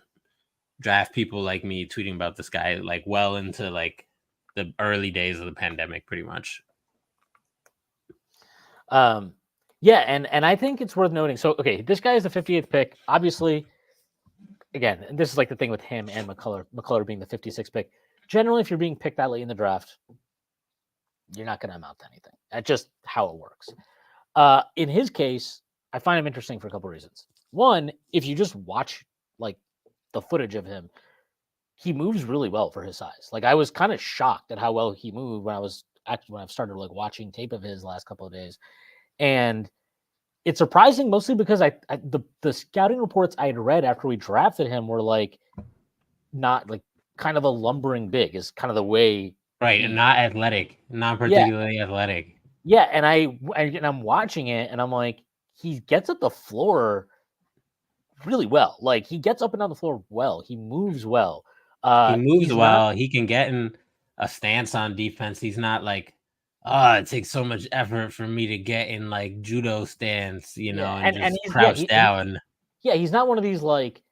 draft people like me tweeting about this guy, like well into like the early days of the pandemic, pretty much. Yeah, and I think it's worth noting. So, okay, this guy is the 58th pick. Obviously, again, and this is like the thing with him and McCullough being the 56th pick. Generally, if you're being picked that late in the draft, you're not going to amount to anything. That's just how it works. In his case, I find him interesting for a couple of reasons. One, if you just watch like the footage of him, he moves really well for his size. Like I was kind of shocked at how well he moved when I've started like watching tape of his last couple of days, and it's surprising mostly because the scouting reports I had read after we drafted him were like not like kind of a lumbering big is kind of the way right, and not athletic, not yeah particularly athletic. yeah, and I'm watching it and I'm like he gets at the floor really well. Like he gets up and down the floor well. He moves well. He moves He's not well. He can get in a stance on defense. He's not like, oh, it takes so much effort for me to get in like judo stance, yeah, and and just he's crouch down. he's not one of these like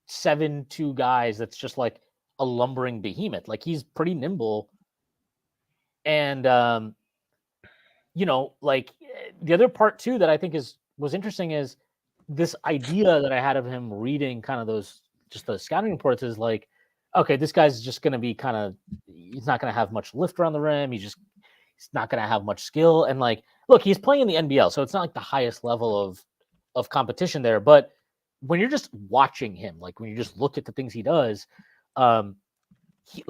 7'2" guys that's just like a lumbering behemoth. Like he's pretty nimble. And like the other part too that I think was interesting is this idea that I had of him reading kind of those just the scouting reports is like, okay, this guy's just going to be kind of he's not going to have much lift around the rim. He's not going to have much skill. And like, look, he's playing in the NBL, so it's not like the highest level of competition there. But when you're just watching him, like when you just look at the things he does, he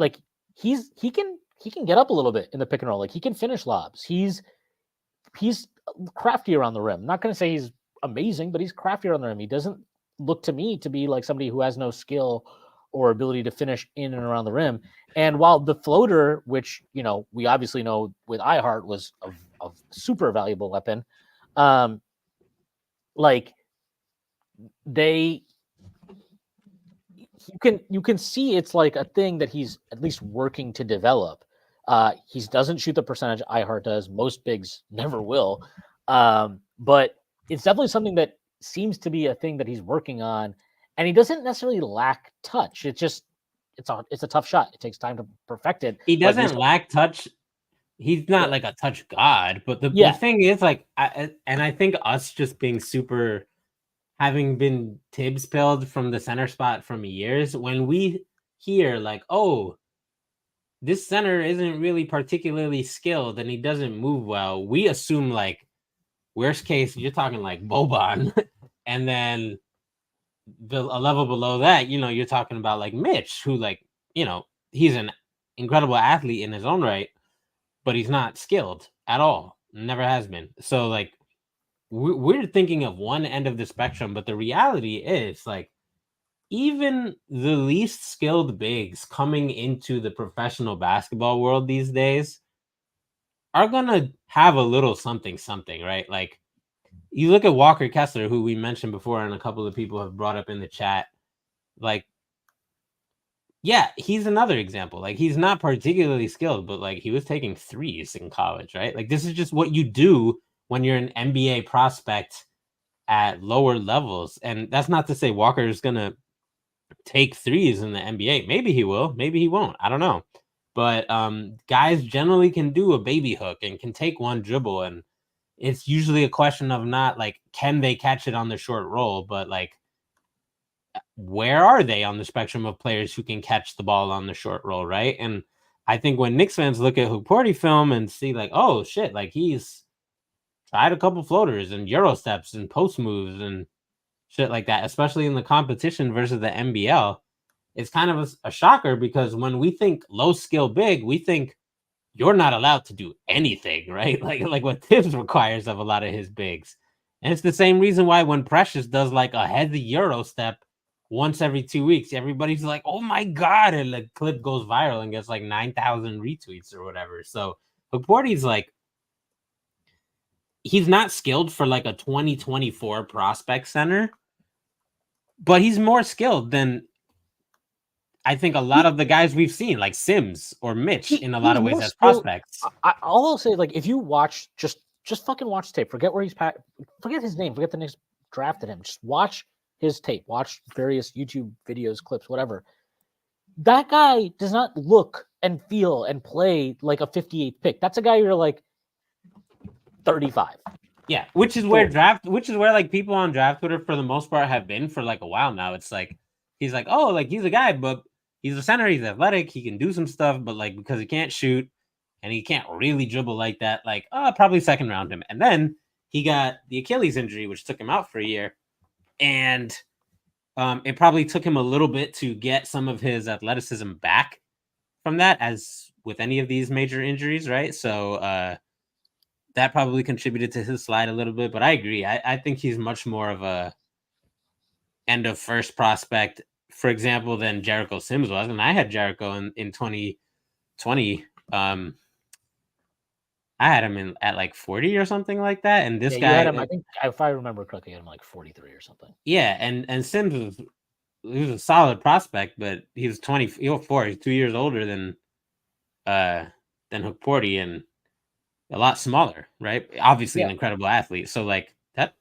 can get up a little bit in the pick and roll. Like he can finish lobs. He's crafty around the rim. I'm not going to say he's amazing, but he's crafty around the rim. He doesn't look to me to be like somebody who has no skill or ability to finish in and around the rim. And while the floater, which we obviously know with iHeart was a super valuable weapon, like you can see it's like a thing that he's at least working to develop. He doesn't shoot the percentage iHeart does. Most bigs never will. But it's definitely something that seems to be a thing that he's working on, and he doesn't necessarily lack touch. It's a tough shot. It takes time to perfect it. He doesn't lack touch. He's not like a touch god, but the thing is like, I think us just being super, having been Tibbs pilled from the center spot from years, when we hear like, oh, this center isn't really particularly skilled and he doesn't move well, we assume like worst case you're talking like Boban, and then a level below that, you're talking about like Mitch, who like, he's an incredible athlete in his own right, but he's not skilled at all. Never has been. So like we're thinking of one end of the spectrum, but the reality is like even the least skilled bigs coming into the professional basketball world these days are gonna have a little something, right? Like you look at Walker Kessler, who we mentioned before, and a couple of people have brought up in the chat. Like, yeah, he's another example. Like, he's not particularly skilled, but like he was taking threes in college, right? Like, this is just what you do when you're an NBA prospect at lower levels. And that's not to say Walker is gonna take threes in the NBA. Maybe he will, maybe he won't. I don't know. But guys generally can do a baby hook and can take one dribble, and it's usually a question of not like can they catch it on the short roll, but like where are they on the spectrum of players who can catch the ball on the short roll, right? And I think when Knicks fans look at Hukporti film and see like, oh shit, like he's tried a couple floaters and Euro steps and post moves and shit like that, especially in the competition versus the NBL, it's kind of a shocker, because when we think low skill big, we think you're not allowed to do anything, right? Like what Tibbs requires of a lot of his bigs. And it's the same reason why when Precious does like a heavy Euro step once every 2 weeks, everybody's like, oh my God. And the clip goes viral and gets like 9,000 retweets or whatever. So Hukporti's like, he's not skilled for like a 2024 prospect center, but he's more skilled than I think a lot of the guys we've seen, like Sims or Mitch, in a lot of ways as prospects. I'll say, like, if you watch, just fucking watch tape. Forget where he's forget his name. Forget the Knicks drafted him. Just watch his tape. Watch various YouTube videos, clips, whatever. That guy does not look and feel and play like a 58th pick. That's a guy you're like 35. Yeah, which is where like people on draft Twitter for the most part have been for like a while now. It's like he's like, oh, like he's a guy, but he's a center, he's athletic, he can do some stuff, but like because he can't shoot and he can't really dribble like that, like probably second round him. And then he got the Achilles injury, which took him out for a year. And It probably took him a little bit to get some of his athleticism back from that, as with any of these major injuries, right? So that probably contributed to his slide a little bit. But I agree. I think he's much more of a end of first prospect, for example, than Jericho Sims was. And I had Jericho in 2020. I had him at like 40 or something like that. And this Yeah, guy, you had him. I think if I remember correctly, you had him like 43 or something. yeah, and Sims was a solid prospect, but he was 24. He's 2 years older than Hukporti and a lot smaller, right? Obviously, Yeah. an incredible athlete. So like that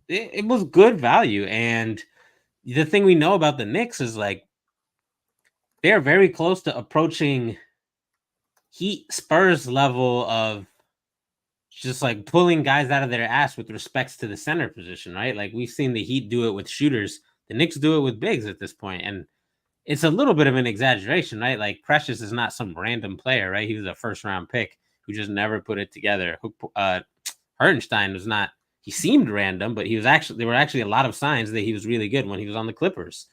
it was good value. And the thing we know about the Knicks is like they're very close to approaching Heat Spurs level of just like pulling guys out of their ass with respects to the center position, right? Like we've seen the Heat do it with shooters, the Knicks do it with bigs at this point, and it's a little bit of an exaggeration, right? Like Precious is not some random player, right? He was a first round pick who just never put it together. Hartenstein was not. He seemed random, but there were actually a lot of signs that he was really good when he was on the Clippers.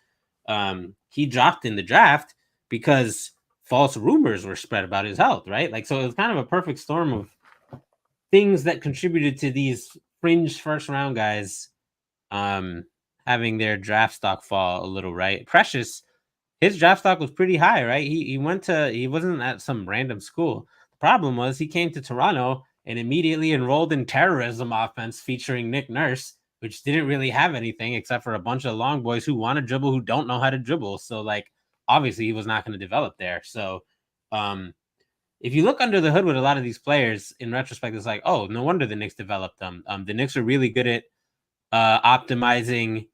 He dropped in the draft because false rumors were spread about his health, right? Like so, it was kind of a perfect storm of things that contributed to these fringe first round guys having their draft stock fall a little, right? Precious, his draft stock was pretty high, right? He wasn't at some random school. The problem was he came to Toronto and immediately enrolled in terrorism offense featuring Nick Nurse, which didn't really have anything except for a bunch of long boys who want to dribble who don't know how to dribble. So like obviously he was not going to develop there. So if you look under the hood with a lot of these players, in retrospect, it's like, oh, no wonder the Knicks developed them. The Knicks are really good at optimizing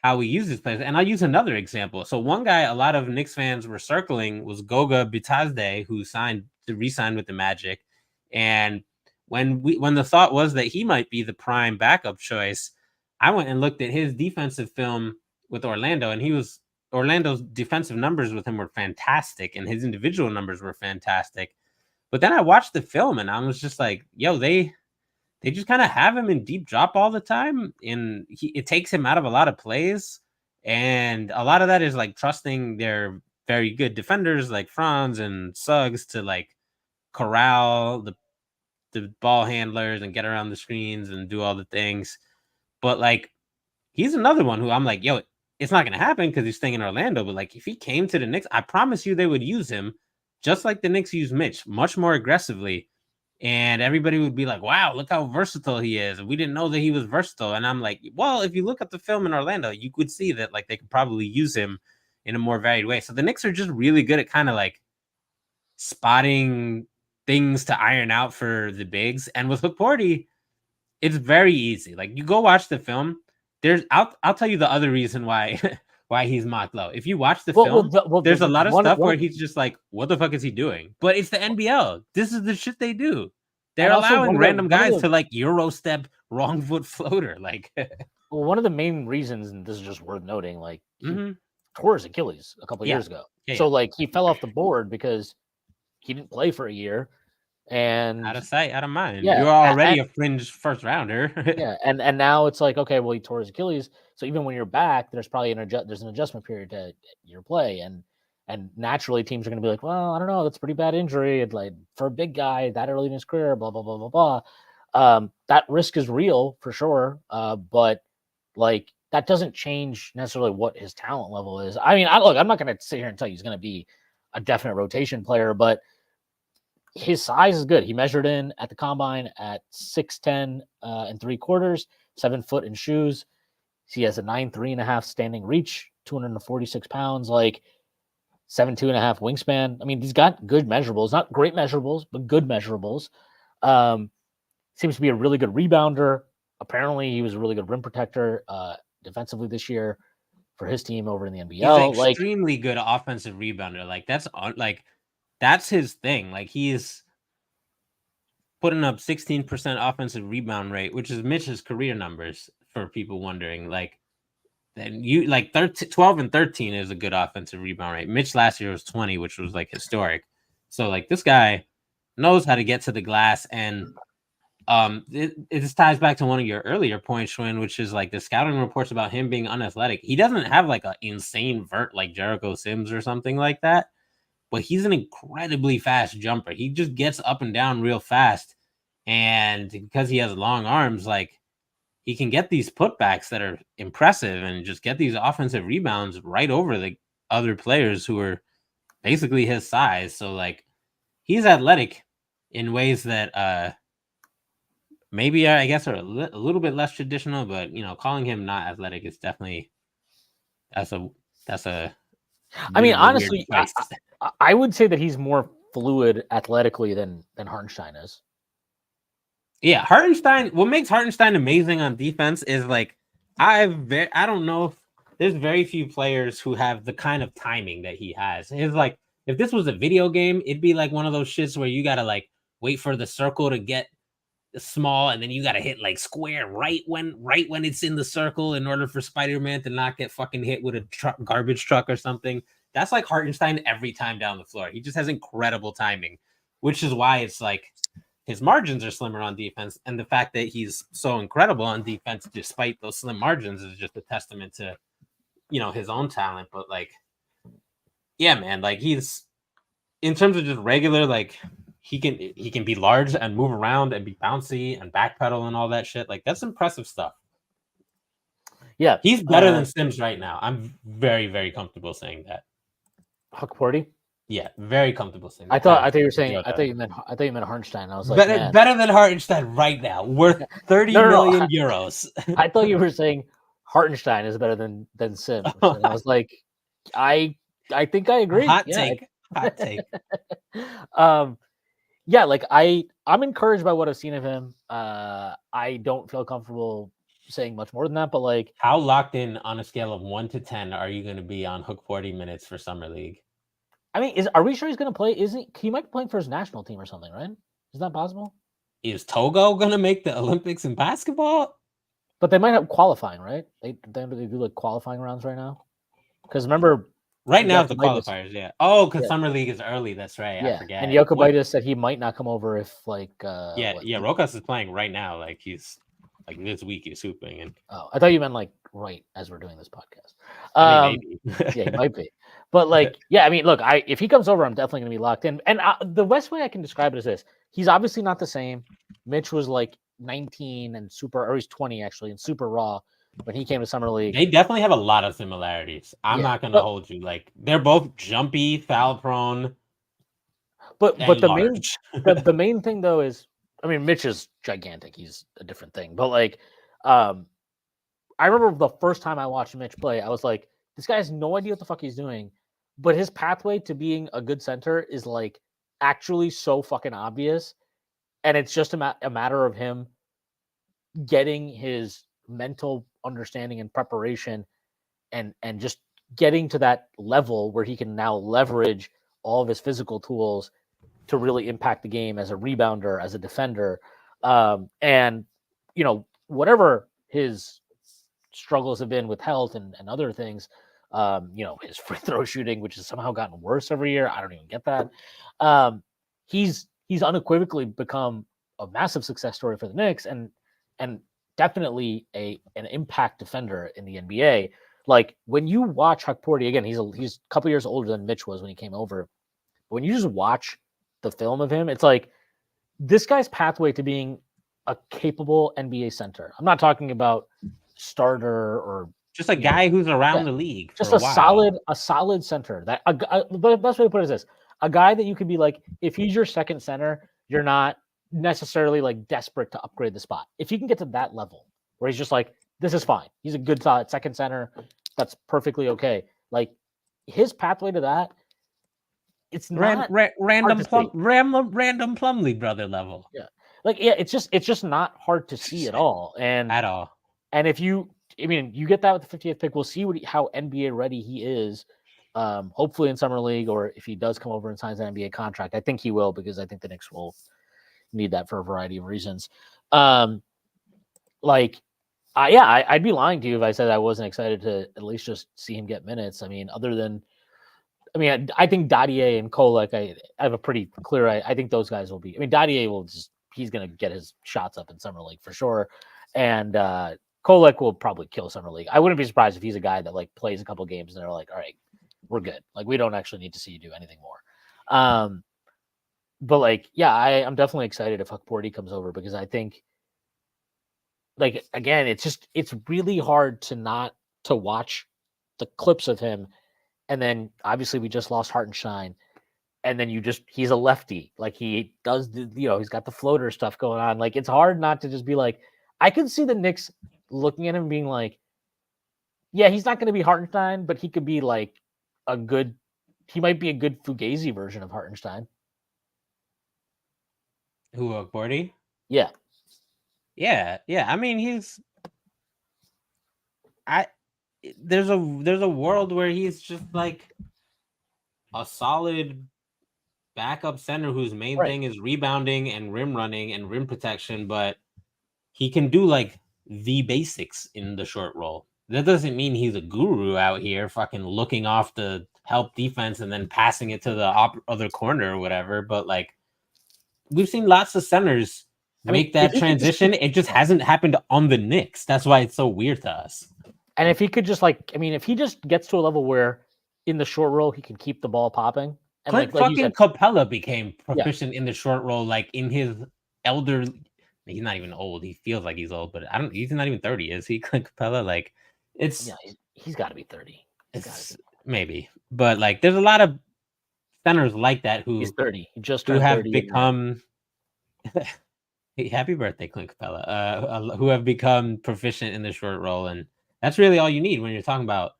how we use these players. And I'll use another example. So one guy a lot of Knicks fans were circling was Goga Bitadze, who re-signed with the Magic. And when the thought was that he might be the prime backup choice, I went and looked at his defensive film with Orlando, and Orlando's defensive numbers with him were fantastic, and his individual numbers were fantastic. But then I watched the film, and I was just like, yo, they just kind of have him in deep drop all the time, and it takes him out of a lot of plays. And a lot of that is like trusting their very good defenders like Franz and Suggs to like corral the ball handlers and get around the screens and do all the things. But like he's another one who I'm like, yo, it's not gonna happen because he's staying in Orlando. But like if he came to the Knicks, I promise you they would use him just like the Knicks use Mitch, much more aggressively. And everybody would be like, wow, look how versatile he is. We didn't know that he was versatile. And I'm like, well, if you look at the film in Orlando, you could see that like they could probably use him in a more varied way. So the Knicks are just really good at kind of like spotting things to iron out for the bigs. And with Hukporti, it's very easy. Like you go watch the film. I'll tell you the other reason why why he's mocked low. If you watch the film, there's a lot of stuff where he's just like, what the fuck is he doing? But it's the NBL. This is the shit they do. They're allowing random guys to like Euro step wrong foot floater. Like well, one of the main reasons, and this is just worth noting, like he tore his Achilles a couple years ago. So like he fell off the board because he didn't play for a year. And out of sight, out of mind. Yeah, you're already a fringe first rounder. Yeah, and now it's like, okay, well, he tore his Achilles, so even when you're back, there's probably there's an adjustment period to your play, and naturally teams are going to be like, well, I don't know, that's a pretty bad injury, and like for a big guy that early in his career, blah blah blah blah blah. That risk is real for sure, but like that doesn't change necessarily what his talent level is. I mean, I'm not going to sit here and tell you he's going to be a definite rotation player, but his size is good. He measured in at the combine at 6'10" and 3/4, 7 foot in shoes. He has a 9'3.5" standing reach, 246 pounds, like 7'2.5" wingspan. I mean, he's got good measurables, not great measurables, but good measurables. Seems to be a really good rebounder. Apparently, he was a really good rim protector defensively this year for his team over in the NBL. He's extremely good offensive rebounder. Like that's his thing. Like he is putting up 16% offensive rebound rate, which is Mitch's career numbers for people wondering. Like then you like 12 and 13 is a good offensive rebound rate. Mitch last year was 20, which was like historic. So like this guy knows how to get to the glass, and It just ties back to one of your earlier points, Shwin, which is like the scouting reports about him being unathletic. He doesn't have like an insane vert like Jericho Sims or something like that, but he's an incredibly fast jumper. He just gets up and down real fast, and because he has long arms, like he can get these putbacks that are impressive and just get these offensive rebounds right over the other players who are basically his size. So like he's athletic in ways that maybe I guess are a little bit less traditional, but calling him not athletic is definitely that's a I mean, bit of a weird honestly, price. I would say that he's more fluid athletically than Hartenstein is. Yeah, Hartenstein. What makes Hartenstein amazing on defense is like I don't know if there's very few players who have the kind of timing that he has. It's like if this was a video game, it'd be like one of those shits where you gotta like wait for the circle to get small, and then you gotta hit like square right when it's in the circle in order for Spider-Man to not get fucking hit with a garbage truck or something. That's like Hartenstein every time down the floor. He just has incredible timing, which is why it's like his margins are slimmer on defense, and the fact that he's so incredible on defense despite those slim margins is just a testament to his own talent. But like, yeah, man, like he's in terms of just regular, like he can be large and move around and be bouncy and backpedal and all that shit. Like that's impressive stuff. Yeah, he's better than Sims right now. I'm very, very comfortable saying that. Hukporti? Yeah, very comfortable saying that. I thought you were saying I thought you meant Hartenstein. I was like, better than Hartenstein right now, worth 30 million euros. I thought you were saying Hartenstein is better than Sims. And I was like, I think I agree. Hot take. Yeah, like I'm encouraged by what I've seen of him. I don't feel comfortable saying much more than that, but like, how locked in on a scale of 1 to 10 are you going to be on Hukporti minutes for Summer League? I mean, are we sure he's going to play? He might be playing for his national team or something, right? Is that possible? Is Togo going to make the Olympics in basketball? But they might have qualifying, right? They do like qualifying rounds right now. Because remember, right now it's the qualifiers, yeah. Oh, because Summer League is early. That's right. Yeah. I forget. And Jokovitis said he might not come over if like Rokas is playing right now. Like he's like this week he's hooping and I thought you meant like right as we're doing this podcast. I mean, maybe. Yeah, he might be. But like, yeah, I mean, look, if he comes over, I'm definitely going to be locked in. And the best way I can describe it is this: he's obviously not the same. Mitch was like 19 and or he's 20 actually, and super raw when he came to Summer League. They definitely have a lot of similarities. I'm not going to hold you. Like they're both jumpy, foul prone. But the main thing though is, I mean, Mitch is gigantic. He's a different thing. But like, I remember the first time I watched Mitch play, I was like, this guy has no idea what the fuck he's doing, but his pathway to being a good center is like actually so fucking obvious. And it's just a matter of him getting his mental understanding and preparation and just getting to that level where he can now leverage all of his physical tools to really impact the game as a rebounder, as a defender. And, whatever his struggles have been with health and other things, his free throw shooting, which has somehow gotten worse every year. I don't even get that. He's unequivocally become a massive success story for the Knicks and definitely an impact defender in the NBA. Like when you watch Hukporti, again, he's a couple years older than Mitch was when he came over. But when you just watch the film of him, it's like this guy's pathway to being a capable NBA center. I'm not talking about starter or just a guy who's around the league. Just a solid center. That the best way to put it is this: a guy that you could be like, if he's your second center, you're not necessarily like desperate to upgrade the spot. If you can get to that level where he's just like, this is fine. He's a good solid second center. That's perfectly okay. Like his pathway to that, it's not random Plumlee brother level. Yeah. Like, yeah, it's just not hard to see at all. And at all. And if you get that with the 50th pick, we'll see how NBA ready he is. Hopefully in Summer League, or if he does come over and signs an NBA contract. I think he will, because I think the Knicks will need that for a variety of reasons. I'd be lying to you if I said I wasn't excited to at least just see him get minutes. I mean, I think Dadier and Kolek, I have a pretty clear. I think those guys will be. I mean, Dadier will just he's going to get his shots up in summer league for sure. And Kolek will probably kill summer league. I wouldn't be surprised if he's a guy that like plays a couple games and they're like, all right, we're good. Like we don't actually need to see you do anything more. But like, yeah, I'm definitely excited if Hukporti comes over because I think, like, again, it's really hard to watch the clips of him, and then obviously we just lost Hartenstein, and then he's a lefty, like he does he's got the floater stuff going on. Like it's hard not to just be like, I could see the Knicks looking at him being like, yeah, he's not going to be Hartenstein, but he could be like he might be a good Fugazi version of Hartenstein. Who, Hukporti? Yeah. Yeah. I mean, there's a world where he's just like a solid backup center whose main thing is rebounding and rim running and rim protection, but he can do like the basics in the short roll. That doesn't mean he's a guru out here fucking looking off the help defense and then passing it to the other corner or whatever. But like, we've seen lots of centers make that transition. It just hasn't happened on the Knicks. That's why it's so weird to us. And if he could just if he just gets to a level where in the short roll he can keep the ball popping. And Clint fucking Capella became proficient in the short roll, like in his elder. He's not even old. He feels like he's old, but he's not even 30, is he? Clint Capella, like it's he's got to be 30. Maybe, but like there's a lot of centers like that who he's 30. He just who have become. Happy birthday, Clint Capella. Who have become proficient in the short roll, and that's really all you need when you're talking about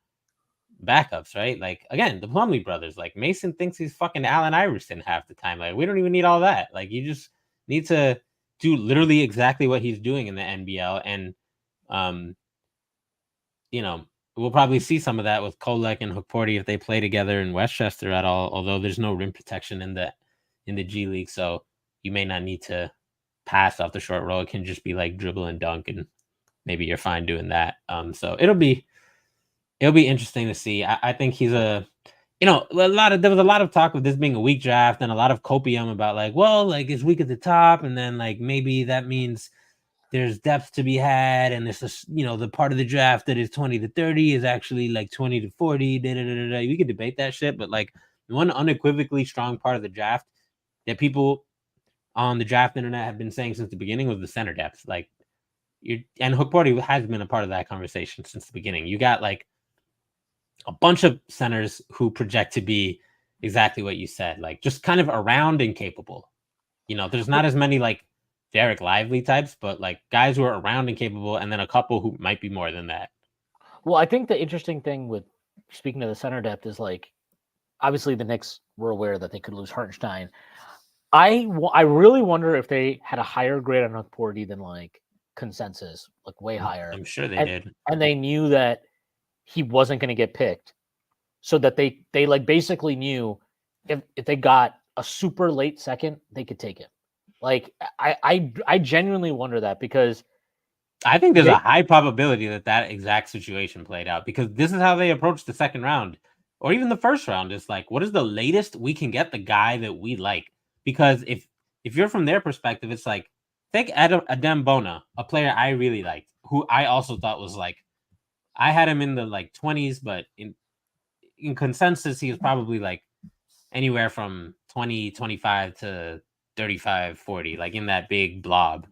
backups, right? Like again, the Plumlee brothers. Like Mason thinks he's fucking Allen Iverson half the time. Like we don't even need all that. Like you just need to do literally exactly what he's doing in the NBL, and we'll probably see some of that with Kolek and Hukporti if they play together in Westchester at all. Although there's no rim protection in the G League, so you may not need to pass off the short roll. It can just be like dribble and dunk, and maybe you're fine doing that. So it'll be interesting to see. I think he's there was a lot of talk of this being a weak draft and a lot of copium about like, well, like it's weak at the top, and then like maybe that means there's depth to be had, and this is the part of the draft that is 20 to 30 is actually like 20 to 40. We could debate that shit, but like one unequivocally strong part of the draft that people on the draft internet have been saying since the beginning was the center depth. Like and Hukporti has been a part of that conversation since the beginning. You got like a bunch of centers who project to be exactly what you said, like just kind of around and capable. There's not as many like Derek Lively types, but like guys who are around and capable, and then a couple who might be more than that. Well, I think the interesting thing with speaking of the center depth is like, obviously the Knicks were aware that they could lose Hartenstein. I really wonder if they had a higher grade on Hukporti than like consensus, like way higher. I'm sure they did. And they knew that he wasn't going to get picked, so that they like basically knew if they got a super late second, they could take him. Like I genuinely wonder that, because I think there's a high probability that exact situation played out, because this is how they approached the second round or even the first round. It's like, what is the latest we can get the guy that we like? Because if you're from their perspective, it's like, take Adem Bona, a player I really liked, who I also thought was like, I had him in the like 20s, but in consensus, he was probably like anywhere from 20, 25 to 35, 40, like in that big blob.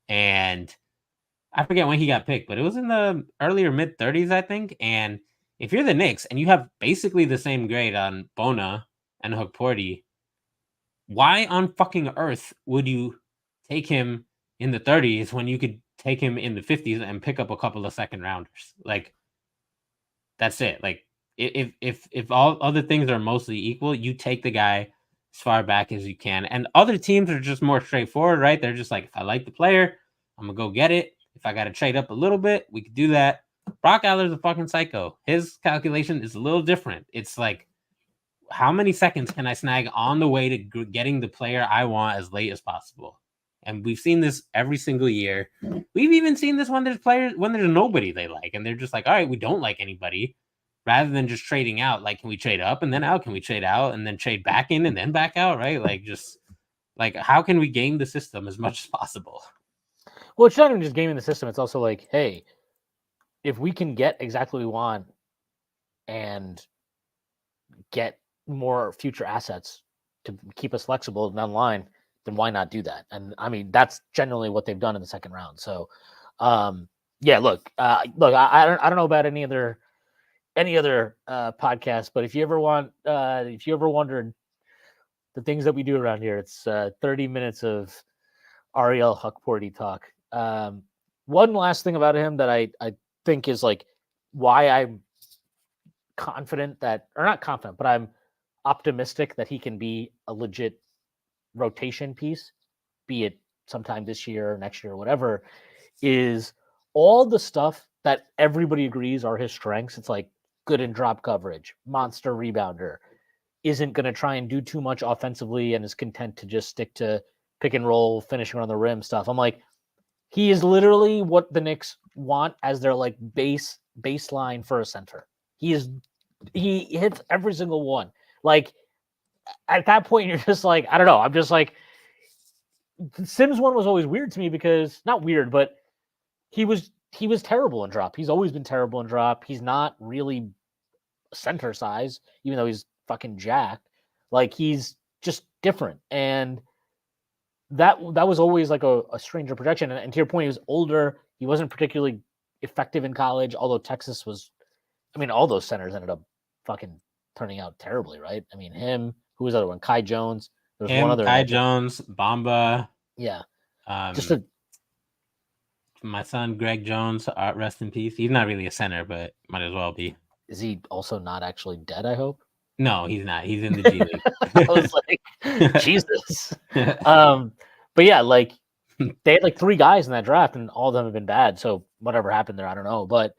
And I forget when he got picked, but it was in the earlier mid 30s, I think. And if you're the Knicks and you have basically the same grade on Bona and Hukporti, why on fucking earth would you take him in the 30s when you could take him in the 50s and pick up a couple of second rounders? Like, that's it. Like, if all other things are mostly equal, you take the guy as far back as you can. And other teams are just more straightforward, right? They're just like, if I like the player, I'm gonna go get it. If I got to trade up a little bit, we could do that. Brock Aller's a fucking psycho. His calculation is a little different. It's like, how many seconds can I snag on the way to getting the player I want as late as possible? And we've seen this every single year. We've even seen this when there's nobody they like, and they're just like, all right, we don't like anybody. Rather than just trading out, like, can we trade up and then out? Can we trade out and then trade back in and then back out? Right? Like, just Like, how can we game the system as much as possible? Well, it's not even just gaming the system. It's also like, hey, if we can get exactly what we want and get more future assets to keep us flexible down the line, then why not do that? And I mean, that's generally what they've done in the second round. So, yeah, look, I don't know about any other podcast, but if you ever wondered the things that we do around here, it's 30 minutes of Ariel Hukporti talk. One last thing about him that I think is like why I'm confident that, or not confident, but I'm optimistic that he can be a legit rotation piece, be it sometime this year or next year or whatever, is all the stuff that everybody agrees are his strengths. It's like good in drop coverage, monster rebounder, isn't going to try and do too much offensively and is content to just stick to pick and roll, finishing on the rim stuff. I'm like, he is literally what the Knicks want as their like baseline for a center. He hits every single one. Like at that point, you're just like, I don't know. I'm just like, the Sims one was always weird to me because not weird, but he was terrible in drop. He's always been terrible in drop. He's not really center size, even though he's fucking jacked. Like he's just different. And that was always like a stranger projection. And to your point, he was older. He wasn't particularly effective in college, although Texas was, I mean, all those centers ended up fucking turning out terribly, right? I mean, him, who was the other one? Kai Jones. There's one other. Kai Jones, Bamba. Yeah. Just my son, Greg Jones, rest in peace. He's not really a center, but might as well be. Is he also not actually dead, I hope? No, he's not. He's in the G League. I was like, Jesus. But yeah, like they had like 3 guys in that draft, and all of them have been bad. So whatever happened there, I don't know. But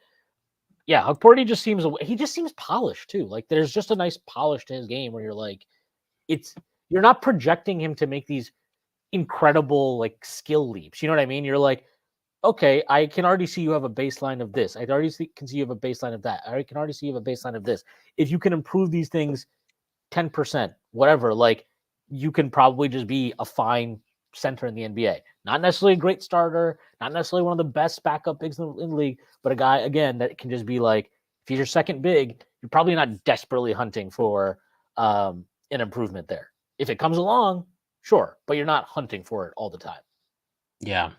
yeah, Hukporti just seems polished too. Like there's just a nice polish to his game where you're like, you're not projecting him to make these incredible like skill leaps. You know what I mean? You're like, okay, I can already see you have a baseline of this. I already can see you have a baseline of that. I can already see you have a baseline of this. If you can improve these things 10%, whatever, like you can probably just be a fine center in the NBA. Not necessarily a great starter, not necessarily one of the best backup bigs in the league, but a guy, again, that can just be like, if he's your second big, you're probably not desperately hunting for an improvement there. If it comes along, sure, but you're not hunting for it all the time. Yeah.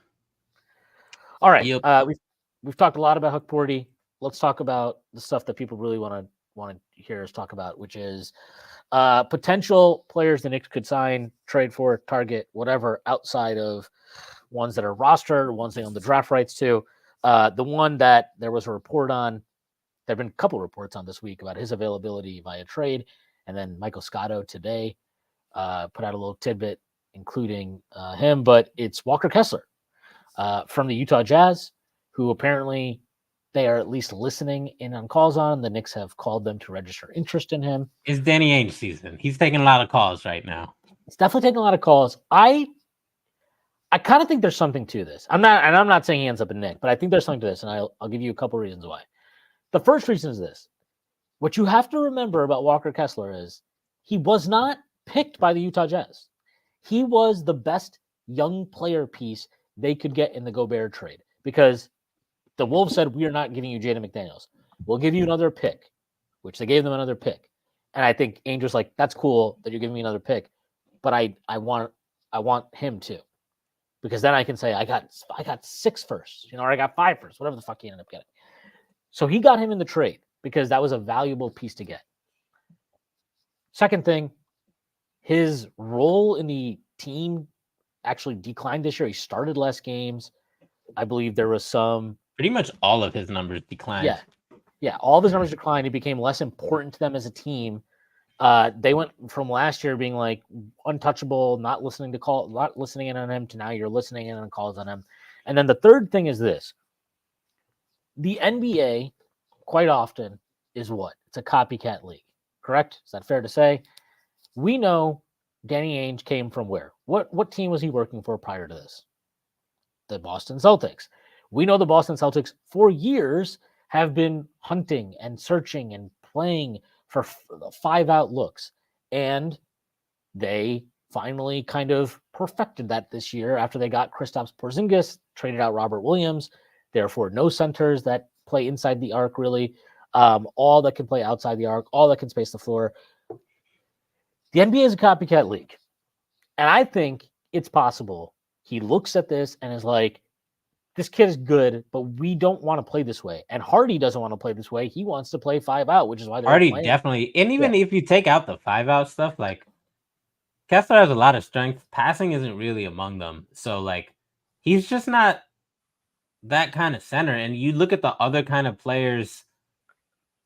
All right. Yep. We've talked a lot about Hukporti. Let's talk about the stuff that people really want to hear us talk about, which is potential players the Knicks could sign, trade for, target, whatever, outside of ones that are rostered, ones they own the draft rights to. The one that there was a report on, there have been a couple reports on this week about his availability via trade, and then Michael Scotto today put out a little tidbit including him, but it's Walker Kessler. From the Utah Jazz, who apparently they are at least listening in on calls on. The Knicks have called them to register interest in him. It's Danny Ainge season. He's taking a lot of calls right now. He's definitely taking a lot of calls. I kind of think there's something to this. I'm not saying he ends up in Knicks, but I think there's something to this, and I'll give you a couple reasons why. The first reason is this. What you have to remember about Walker Kessler is he was not picked by the Utah Jazz. He was the best young player piece they could get in the Gobert trade because the Wolves said, we are not giving you Jaden McDaniels. We'll give you another pick, which they gave them another pick. And I think Ainge was like, that's cool that you're giving me another pick, but I want him too. Because then I can say I got 6 firsts, or I got 5 firsts, whatever the fuck he ended up getting. So he got him in the trade because that was a valuable piece to get. Second thing, his role in the team actually declined this year. He started less games. I believe there was some. Pretty much all of his numbers declined. Yeah. All of his numbers declined. He became less important to them as a team. They went from last year being like untouchable, not listening in on him, to now you're listening in on calls on him. And then the third thing is this. The NBA quite often is what? It's a copycat league, correct? Is that fair to say? We know Danny Ainge came from where? What team was he working for prior to this? The Boston Celtics. We know the Boston Celtics for years have been hunting and searching and playing for 5-out looks. And they finally kind of perfected that this year after they got Kristaps Porzingis, traded out Robert Williams, therefore no centers that play inside the arc really, all that can play outside the arc, all that can space the floor. The NBA is a copycat league. And I think it's possible he looks at this and is like, this kid is good, but we don't want to play this way. And Hardy doesn't want to play this way. He wants to play 5 out, which is why they're Hardy playing. definitely, and even if you take out the 5 out stuff, like Kessler has a lot of strength. Passing isn't really among them. So like he's just not that kind of center. And you look at the other kind of players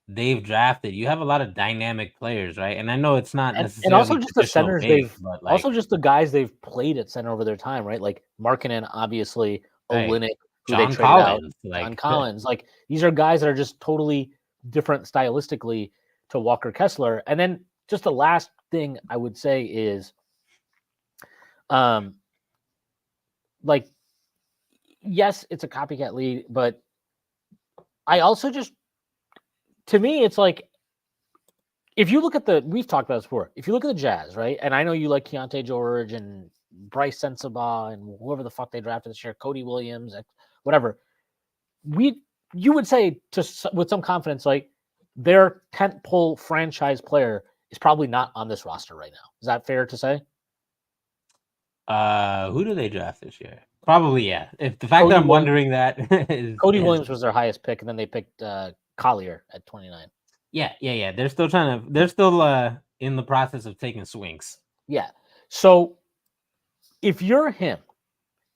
they've drafted, you have a lot of dynamic players, right? And I know it's not necessarily and also just the centers big, but like, also just the guys they've played at center over their time, right? Like Markkanen, obviously, Olynyk, who John they traded Collins, out, like John Collins. Like these are guys that are just totally different stylistically to Walker Kessler. And then just the last thing I would say is, like, yes, it's a copycat league, but I also just, to me, it's like, if you look at we've talked about this before, if you look at the Jazz, right? And I know you like Keontae George and Bryce Sensabaugh and whoever the fuck they drafted this year, Cody Williams, whatever. You would say with some confidence, like their tentpole franchise player is probably not on this roster right now. Is that fair to say? Who do they draft this year? Probably, yeah. If the fact Cody that I'm wondering that Williams was their highest pick, and then they picked Collier at 29. Yeah. They're still in the process of taking swings. Yeah. So if you're him,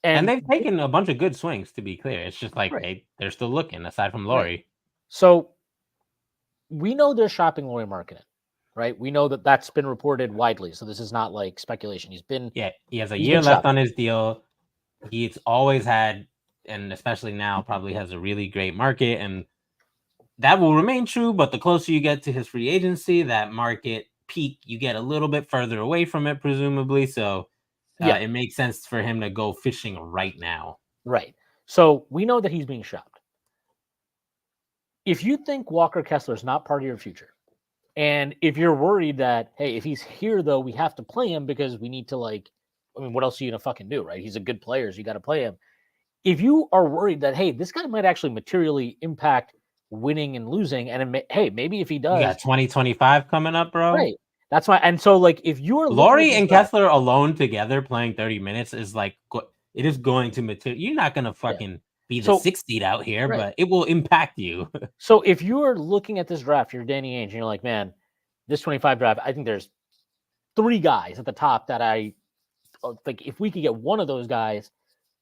and they've taken a bunch of good swings, to be clear. It's just like they're still looking, aside from Lauri. Right. So we know they're shopping Lauri Markkanen, right? We know that that's been reported widely. So this is not like speculation. He has a year left on his deal. He's always had, and especially now, probably has a really great market, and that will remain true. But the closer you get to his free agency, that market peak, you get a little bit further away from it, presumably. So it makes sense for him to go fishing right now. Right. So we know that he's being shopped. If you think Walker Kessler is not part of your future, and if you're worried that, hey, if he's here, though, we have to play him because we need to, like, I mean, what else are you going to fucking do, right? He's a good player, so you got to play him. If you are worried that, hey, this guy might actually materially impact winning and losing, and hey, maybe if he does. You got 2025 coming up, bro. Right. That's why. And so, like, if you are Lauri and Kessler alone together playing 30 minutes is like, it is going to material. You're not going to fucking be the 6th seed out here, but it will impact you. So if you are looking at this draft, you're Danny Ainge, and you're like, man, this 25 draft, I think there's 3 guys at the top that I think if we could get one of those guys,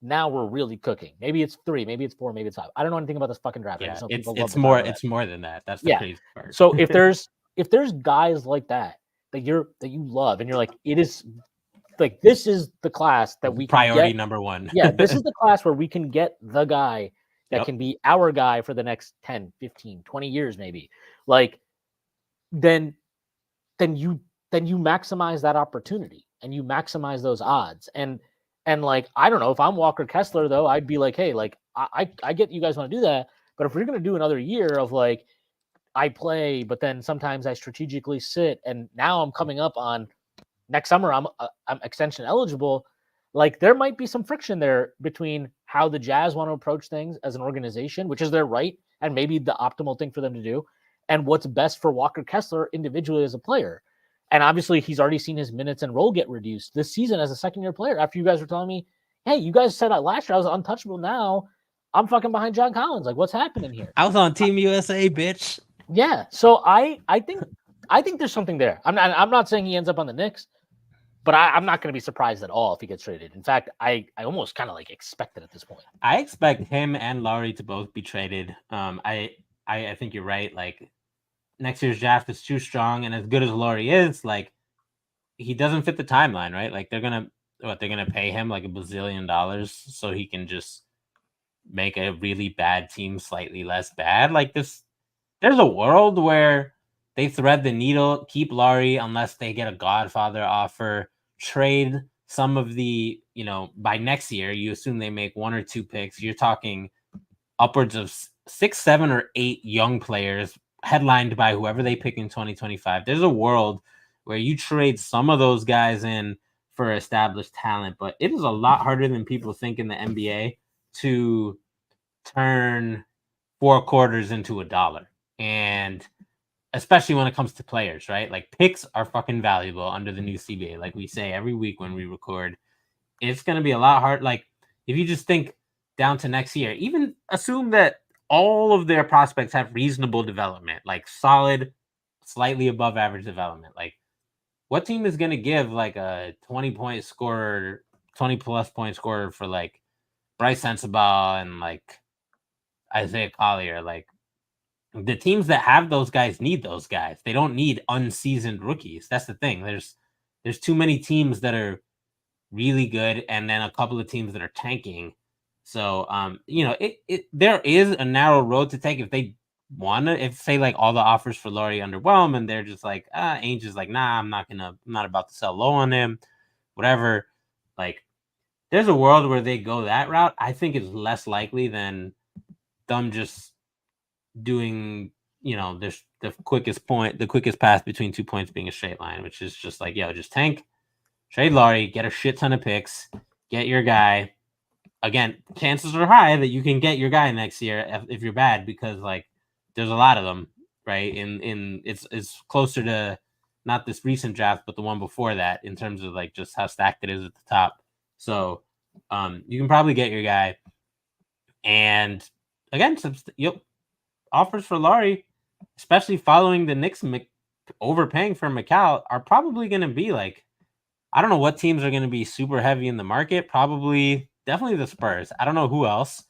now we're really cooking. Maybe it's 3, maybe it's 4, maybe it's 5. I don't know anything about this fucking draft. Yeah, it's more than that. That's the crazy part. So if there's guys like that you love, and you're like, it is like, this is the class that we priority number 1. Yeah, this is the class where we can get the guy that can be our guy for the next 10, 15, 20 years, maybe. Like, then you maximize that opportunity and you maximize those odds. And like, I don't know, if I'm Walker Kessler, though, I'd be like, hey, like, I get you guys want to do that, but if we're going to do another year of like, I play, but then sometimes I strategically sit, and now I'm coming up on next summer, I'm extension eligible. Like, there might be some friction there between how the Jazz want to approach things as an organization, which is their right and maybe the optimal thing for them to do, and what's best for Walker Kessler individually as a player. And obviously, he's already seen his minutes and role get reduced this season as a second-year player. After you guys were telling me, hey, you guys said last year I was untouchable. Now I'm fucking behind John Collins. Like, what's happening here? I was on Team USA, bitch. Yeah. So I think there's something there. I'm not saying he ends up on the Knicks, but I'm not going to be surprised at all if he gets traded. In fact, I almost kind of like expect it at this point. I expect him and Lauri to both be traded. I think you're right. Like, next year's draft is too strong, and as good as Lauri is, like, he doesn't fit the timeline, right? Like, they're gonna pay him like $1 bazillion so he can just make a really bad team slightly less bad. Like, this, there's a world where they thread the needle, keep Lauri unless they get a Godfather offer, trade some of the, by next year, you assume they make 1 or 2 picks. You're talking upwards of 6, 7, or 8 young players headlined by whoever they pick in 2025. There's a world where you trade some of those guys in for established talent, but it is a lot harder than people think in the NBA to turn 4 quarters into $1. And especially when it comes to players, right? Like picks are fucking valuable under the new CBA. Like we say every week when we record, it's going to be a lot hard. Like if you just think down to next year, even assume that all of their prospects have reasonable development, like solid, slightly above average development. Like what team is going to give like a 20-point scorer, 20-plus point scorer for like Bryce Sensabaugh and like Isaiah Collier? Like the teams that have those guys need those guys. They don't need unseasoned rookies. That's the thing. There's too many teams that are really good and then a couple of teams that are tanking. So there is a narrow road to take if they wanna, if say like all the offers for Laurie underwhelm and they're just like, Ainge is like, nah, I'm not about to sell low on him, whatever. Like there's a world where they go that route. I think it's less likely than them just doing, there's the quickest path between 2 points being a straight line, which is just like, just tank, trade Laurie, get a shit ton of picks, get your guy. Again, chances are high that you can get your guy next year if you're bad, because like there's a lot of them, right? In it's closer to not this recent draft, but the one before that in terms of like just how stacked it is at the top. So you can probably get your guy. And again, offers for Laurie, especially following the Knicks overpaying for Mikal, are probably going to be like, I don't know what teams are going to be super heavy in the market. Definitely the Spurs. I don't know who else,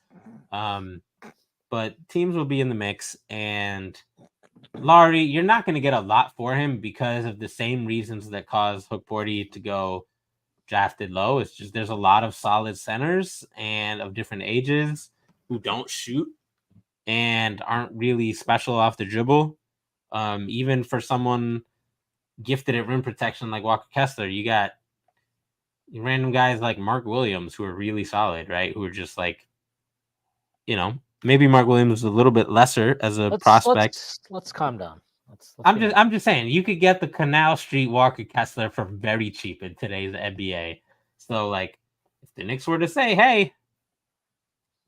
but teams will be in the mix. And Laurie, you're not going to get a lot for him because of the same reasons that caused Hukporti to go drafted low. It's just there's a lot of solid centers and of different ages who don't shoot and aren't really special off the dribble. Even for someone gifted at rim protection like Walker Kessler, you got random guys like Mark Williams who are really solid, right? Who are just like, maybe Mark Williams is a little bit lesser as a prospect. Let's calm down. I'm just saying you could get the Canal Street Walker Kessler for very cheap in today's NBA. So like, if the Knicks were to say, "Hey,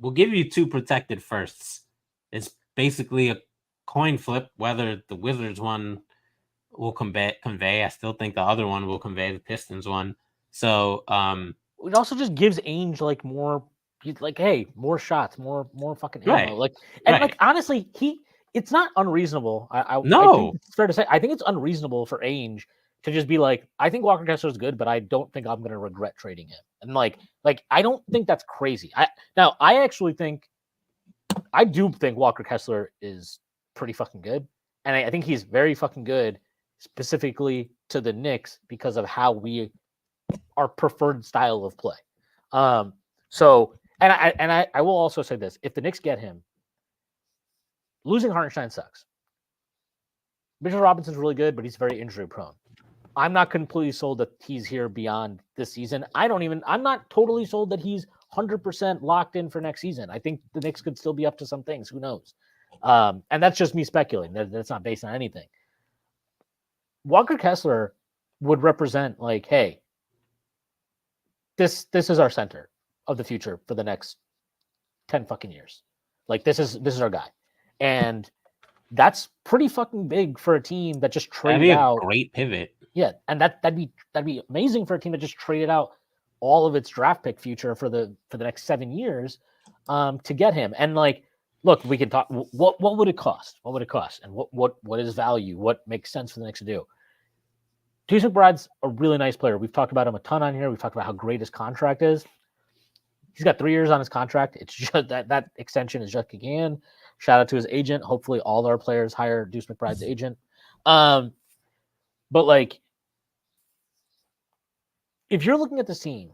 we'll give you 2 protected firsts," it's basically a coin flip whether the Wizards one will convey. I still think the other one will convey, the Pistons one. So it also just gives Ainge like more, like, hey, more shots, more fucking ammo. Right. Like, and like honestly, it's not unreasonable. I think it's fair to say, I think it's unreasonable for Ainge to just be like, I think Walker Kessler is good, but I don't think I'm going to regret trading him. And like I don't think that's crazy. I do think Walker Kessler is pretty fucking good, and I think he's very fucking good specifically to the Knicks because of how our preferred style of play. So I will also say this: if the Knicks get him, losing Hartenstein sucks. Mitchell Robinson's really good, but he's very injury prone. I'm not completely sold that he's here beyond this season. I'm not totally sold that he's 100% locked in for next season. I think the Knicks could still be up to some things. Who knows? And that's just me speculating. That's not based on anything. Walker Kessler would represent like, hey, this is our center of the future for the next 10 fucking years. Like this is our guy. And that's pretty fucking big for a team that just traded out. That'd be a great pivot. Yeah, and that'd be amazing for a team that just traded out all of its draft pick future for the next 7 years to get him. And like, look, we can talk. What would it cost? What would it cost? And what is value? What makes sense for the Knicks to do? Achiuwa McBride's a really nice player. We've talked about him a ton on here. We've talked about how great his contract is. He's got 3 years on his contract. It's just that extension is just kicking in. Shout out to his agent. Hopefully all our players hire Achiuwa McBride's agent. But like, if you're looking at the scene,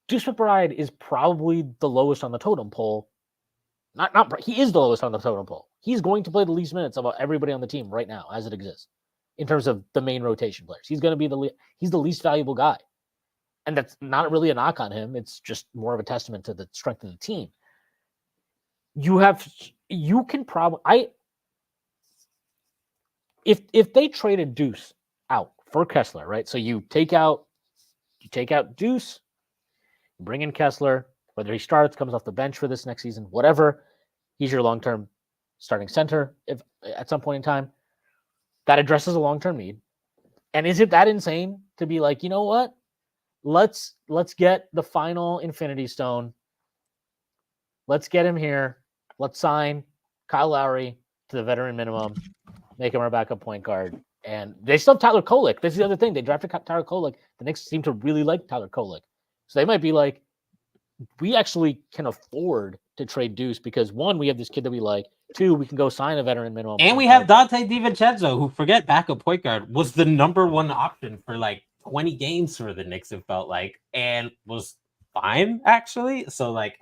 Achiuwa McBride is probably the lowest on the totem pole. He is the lowest on the totem pole. He's going to play the least minutes of everybody on the team right now as it exists in terms of the main rotation players. He's going to be he's the least valuable guy. And that's not really a knock on him. It's just more of a testament to the strength of the team. If they traded Deuce out for Kessler, right? So you take out You take out Deuce, bring in Kessler, whether he starts, comes off the bench for this next season, whatever. He's your long-term starting center if at some point in time. That addresses a long-term need. And is it that insane to be like, you know what? Let's get the final Infinity Stone. Let's get him here. Let's sign Kyle Lowry to the veteran minimum, make him our backup point guard. And they still have Tyler Kolek. This is the other thing. They drafted Tyler Kolek. The Knicks seem to really like Tyler Kolek. So they might be like, we actually can afford to trade Deuce because, one, we have this kid that we like. Two, we can go sign a veteran minimum. And we have Dante DiVincenzo, who, forget backup point guard, was the number one option for like 20 games for the Knicks, it felt like, and was fine, actually. So, like,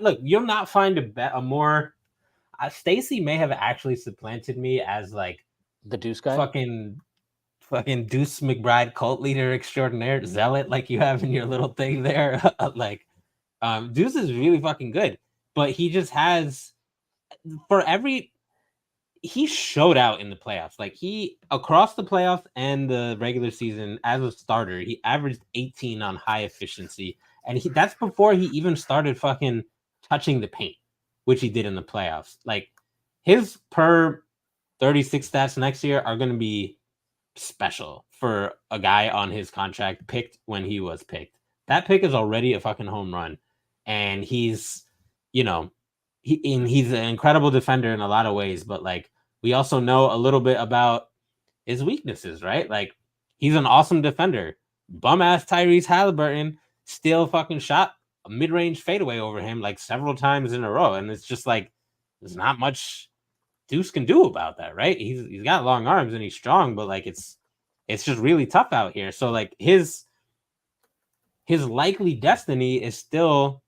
look, you'll not find a more... Stacey may have actually supplanted me as, like, the Deuce guy? Fucking Deuce McBride cult leader extraordinaire, zealot, like you have in your little thing there. Like, Deuce is really fucking good, but he just has... he showed out in the playoffs. Like, he, across the playoffs and the regular season as a starter, he averaged 18 on high efficiency. And that's before he even started fucking touching the paint, which he did in the playoffs. Like, his per 36 stats next year are going to be special for a guy on his contract picked when he was picked. That pick is already a fucking home run. And he's, you know, he's an incredible defender in a lot of ways, but like, we also know a little bit about his weaknesses, right? Like, he's an awesome defender. Bum ass Tyrese Halliburton still fucking shot a mid-range fadeaway over him like several times in a row, and it's just like, there's not much Deuce can do about that, right? He's got long arms and he's strong, but like, it's just really tough out here. So like, his likely destiny is still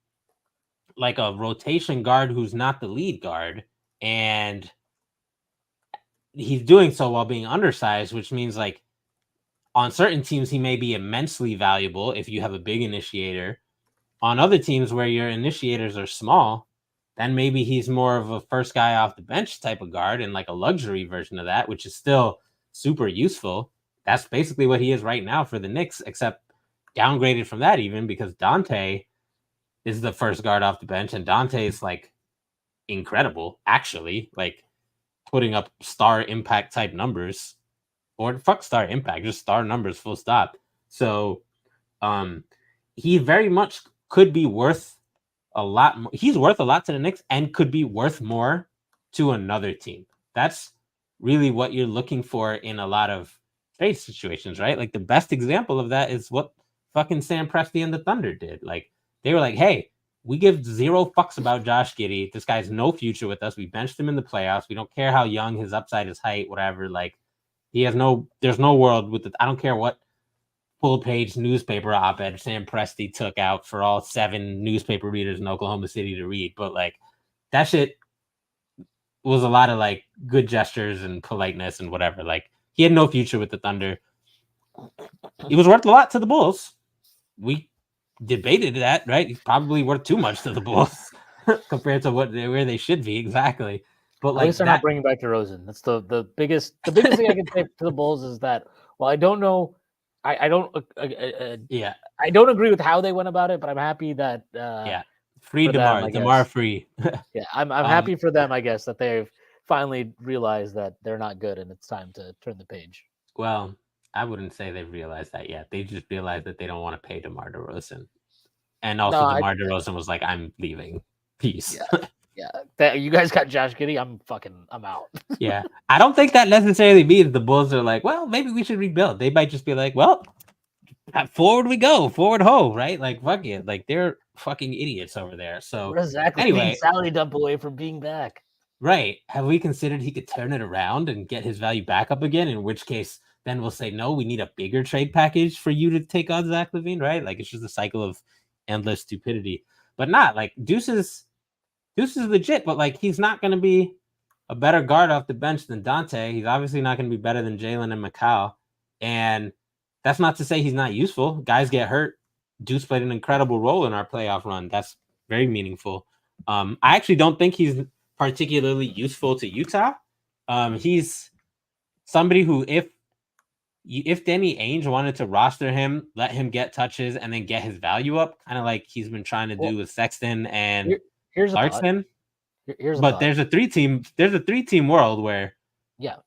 like a rotation guard who's not the lead guard, and he's doing so while being undersized, which means like, on certain teams he may be immensely valuable if you have a big initiator. On other teams where your initiators are small, then maybe he's more of a first guy off the bench type of guard and like a luxury version of that, which is still super useful. That's basically what he is right now for the Knicks, except downgraded from that even, because Dante is the first guard off the bench, and Dante is like incredible, actually, like putting up star impact type numbers, or fuck star impact, just star numbers, full stop. So he very much could be worth a lot more. He's worth a lot to the Knicks and could be worth more to another team. That's really what you're looking for in a lot of trade situations, right? Like, the best example of that is what fucking Sam Presti and the Thunder did. Like, they were like, hey, we give zero fucks about Josh Giddey. This guy's no future with us. We benched him in the playoffs. We don't care how young, his upside, his height, whatever. Like, there's no world with it. I don't care what full-page newspaper op-ed Sam Presti took out for all 7 newspaper readers in Oklahoma City to read. But, like, that shit was a lot of, like, good gestures and politeness and whatever. Like, he had no future with the Thunder. He was worth a lot to the Bulls. We debated that, right? He's probably worth too much to the Bulls compared to where they should be, exactly. But like, at least they're not bringing back DeRozan. That's the biggest thing I can say to the Bulls is that, well, I don't know, I don't agree with how they went about it, but I'm happy that free DeMar free. Yeah, I'm happy for them, I guess, that they've finally realized that they're not good and it's time to turn the page. Well, I wouldn't say they've realized that yet. They just realized that they don't want to pay DeMar DeRozan. And also DeMar DeRozan was like, I'm leaving. Peace. Yeah. You guys got Josh Giddey. I'm out. Yeah. I don't think that necessarily means the Bulls are like, well, maybe we should rebuild. They might just be like, well, forward we go. Forward ho, right? Like, fuck it. Like, they're fucking idiots over there. So exactly anyway, salary dump away from being back. Right. Have we considered he could turn it around and get his value back up again? In which case, then we'll say, no, we need a bigger trade package for you to take on Zach LaVine, right? Like, it's just a cycle of endless stupidity. But not like Deuce is legit, but like, he's not going to be a better guard off the bench than Dante. He's obviously not going to be better than Jalen and Mikal. And that's not to say he's not useful. Guys get hurt. Deuce played an incredible role in our playoff run. That's very meaningful. I actually don't think he's particularly useful to Utah. He's somebody who, if if Danny Ainge wanted to roster him, let him get touches, and then get his value up, kind of like he's been trying to do with Sexton and here's Clarkson. Here's a but thought. there's a 3-team world where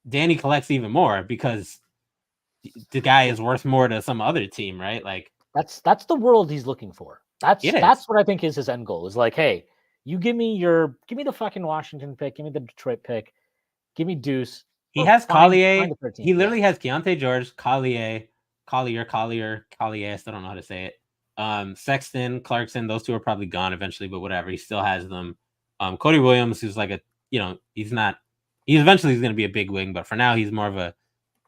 Danny collects even more because the guy is worth more to some other team, right? Like that's the world he's looking for. That's what I think is his end goal. Is like, hey, you give me the fucking Washington pick, give me the Detroit pick, give me Deuce. He has Collier. He literally has Keontae George, Collier. I still don't know how to say it. Sexton, Clarkson, those two are probably gone eventually, but whatever. He still has them. Cody Williams, who's like he's eventually going to be a big wing, but for now he's more of a